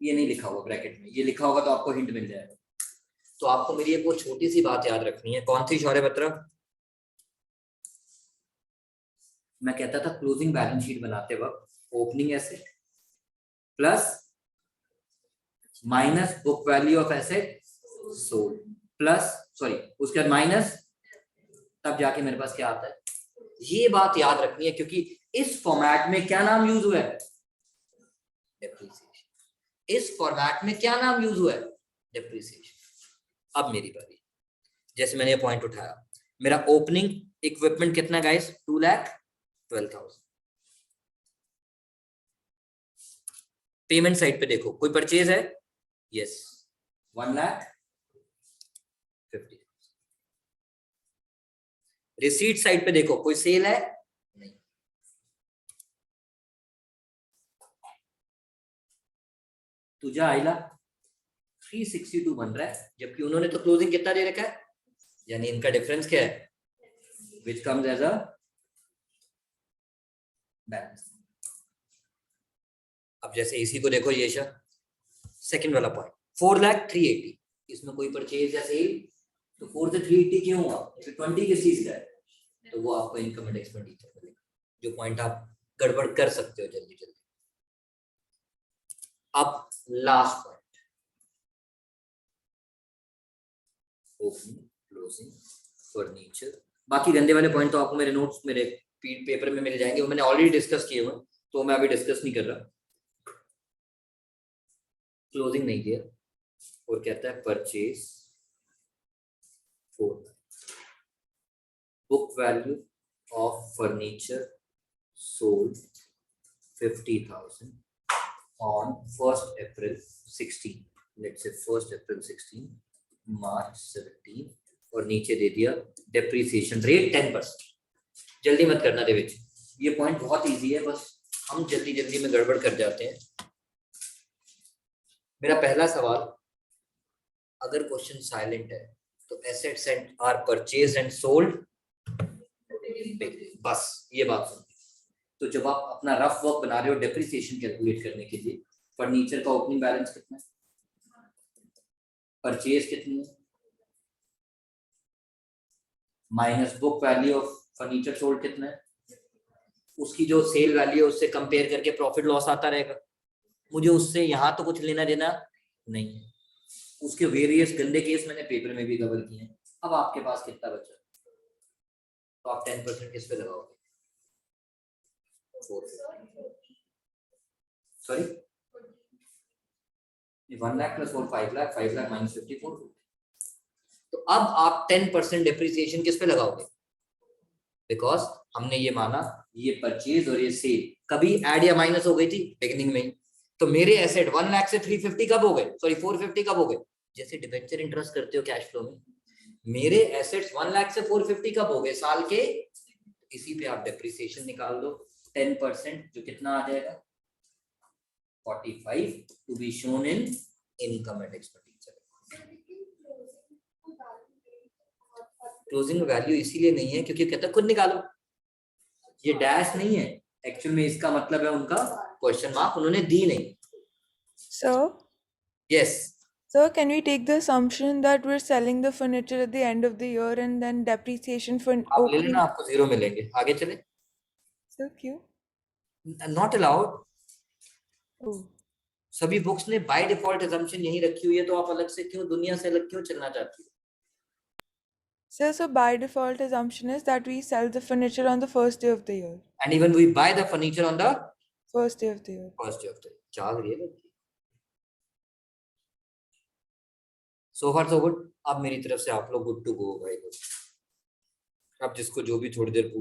ये नहीं लिखा हुआ ब्रैकेट में, ये लिखा होगा तो आपको हिंट मिल जाएगा। तो आपको मेरी एक वो छोटी सी बात याद रखनी है। कौन सी शौर्य बत्रा? मैं कहता था क्लोजिंग बैलेंस शीट बनाते वक्त opening asset plus minus book value of asset sold plus, sorry उसके बाद माइनस, तब जाके मेरे पास क्या आता है। ये बात याद रखनी है, क्योंकि इस फॉर्मेट में क्या नाम यूज हुआ है? डेप्रिसिएशन। इस फॉर्मेट में क्या नाम यूज हुआ है? डेप्रिसिएशन। अब मेरी बारी। जैसे मैंने ये पॉइंट उठाया, मेरा ओपनिंग इक्विपमेंट कितना गाइस? 2,12,000। पेमेंट साइड पे देखो, कोई परचेज है? यस, 1,50,000। रिसीट साइड पे देखो, कोई सेल है? नहीं। तुझा आइला 362 बन रहा है, जबकि उन्होंने तो क्लोजिंग कितना दे रखा है, यानी इनका डिफरेंस क्या है? Which comes as a balance. अब जैसे इसी को देखो, ये सेकंड वाला पॉइंट 4,03,80, इसमें कोई परचेज या सेल, तो 4 से 380 क्यों हुआ? 20 किस चीज का है? तो वो आपको इनकम एंड एक्सपेंडिचर मिलेगा, जो पॉइंट आप गड़बड़ कर सकते हो जल्दी जल्दी। अब last point, opening closing furniture. बाकी गंदे वाले पॉइंट तो आपको मेरे नोट्स, मेरे पेपर में मिल जाएंगे, वो मैंने ऑलरेडी डिस्कस किए हुए, तो मैं अभी डिस्कस नहीं कर रहा। क्लोजिंग नहीं दिया, और कहता है purchase for book value of furniture sold 50,000 on 1st April 16, let's say 1st April 16, March 17, और नीचे दे दिया डेप्रीसिएशन रेट 10%। जल्दी मत करना देविच, ये पॉइंट बहुत इजी है, बस हम जल्दी जल्दी में गड़बड़ कर जाते हैं। मेरा पहला सवाल, अगर क्वेश्चन साइलेंट है तो assets are purchase and sold, बस ये बात सुन। तो जब आप अपना रफ वर्क बना रहे हो डेप्रिसिएशन कैलकुलेट करने के लिए, फर्नीचर का ओपनिंग बैलेंस कितना है, परचेज कितनी है, minus book value of furniture sold कितना है, उसकी जो सेल वैल्यू है उससे कंपेयर करके प्रॉफिट लॉस आता रहेगा। मुझे उससे यहाँ तो कुछ लेना देना नहीं है। उसके वेरियस गंदे केस मैंने पेपर में भी कवर किए हैं। अब आपके पास कितना बचा, तो आप 10% किस पे लगाओगे? Sorry 1 lakh plus 4 5 lakh, 5 lakh minus 54। तो अब आप 10% डेप्रिसिएशन किस पे लगाओगे? बिकॉज हमने ये माना ये परचेज और ये सेल कभी ऐड या माइनस हो गई थी बिगिनिंग में ही। तो मेरे एसेट 1 लाख से 350 कब हो गए, सॉरी 450 कब हो गए? जैसे डिबेंचर इंटरेस्ट करते हो कैश फ्लो में, मेरे एसेट्स 1 लाख से 450 कब हो गए? साल के। इसी पे आप डेप्रिसिएशन निकाल दो 10%, जो कितना आ जाएगा 45, to be shown in income and expenditure. Closing value इसीलिए नहीं है क्योंकि कहता है खुद निकालो, ये डैश नहीं है, एक्चुअल में इसका मतलब है उनका क्वेश्चन मार्क उन्होंने दी नहीं। So, yes, so can we take the assumption that we're selling the furniture at the end of the year and then depreciation for आप ले opening? लेना, आपको 0 मिलेंगे। आगे चले। So cute. Not allowed. Oh. सभी बुक्स ने बाय डिफॉल्ट assumption यही रखी हुई है, तो आप अलग से क्यों, दुनिया से अलग क्यों चलना चाहती हो? So by default assumption is that we sell the furniture on the first day of the year. And even we buy the furniture on the First day of the year. first day of the year. चाल रही है लड़की। So far so good। अब मेरी तरफ से आप लोग गुड टू गो भाई। अब जिसको जो भी थोड़ी देर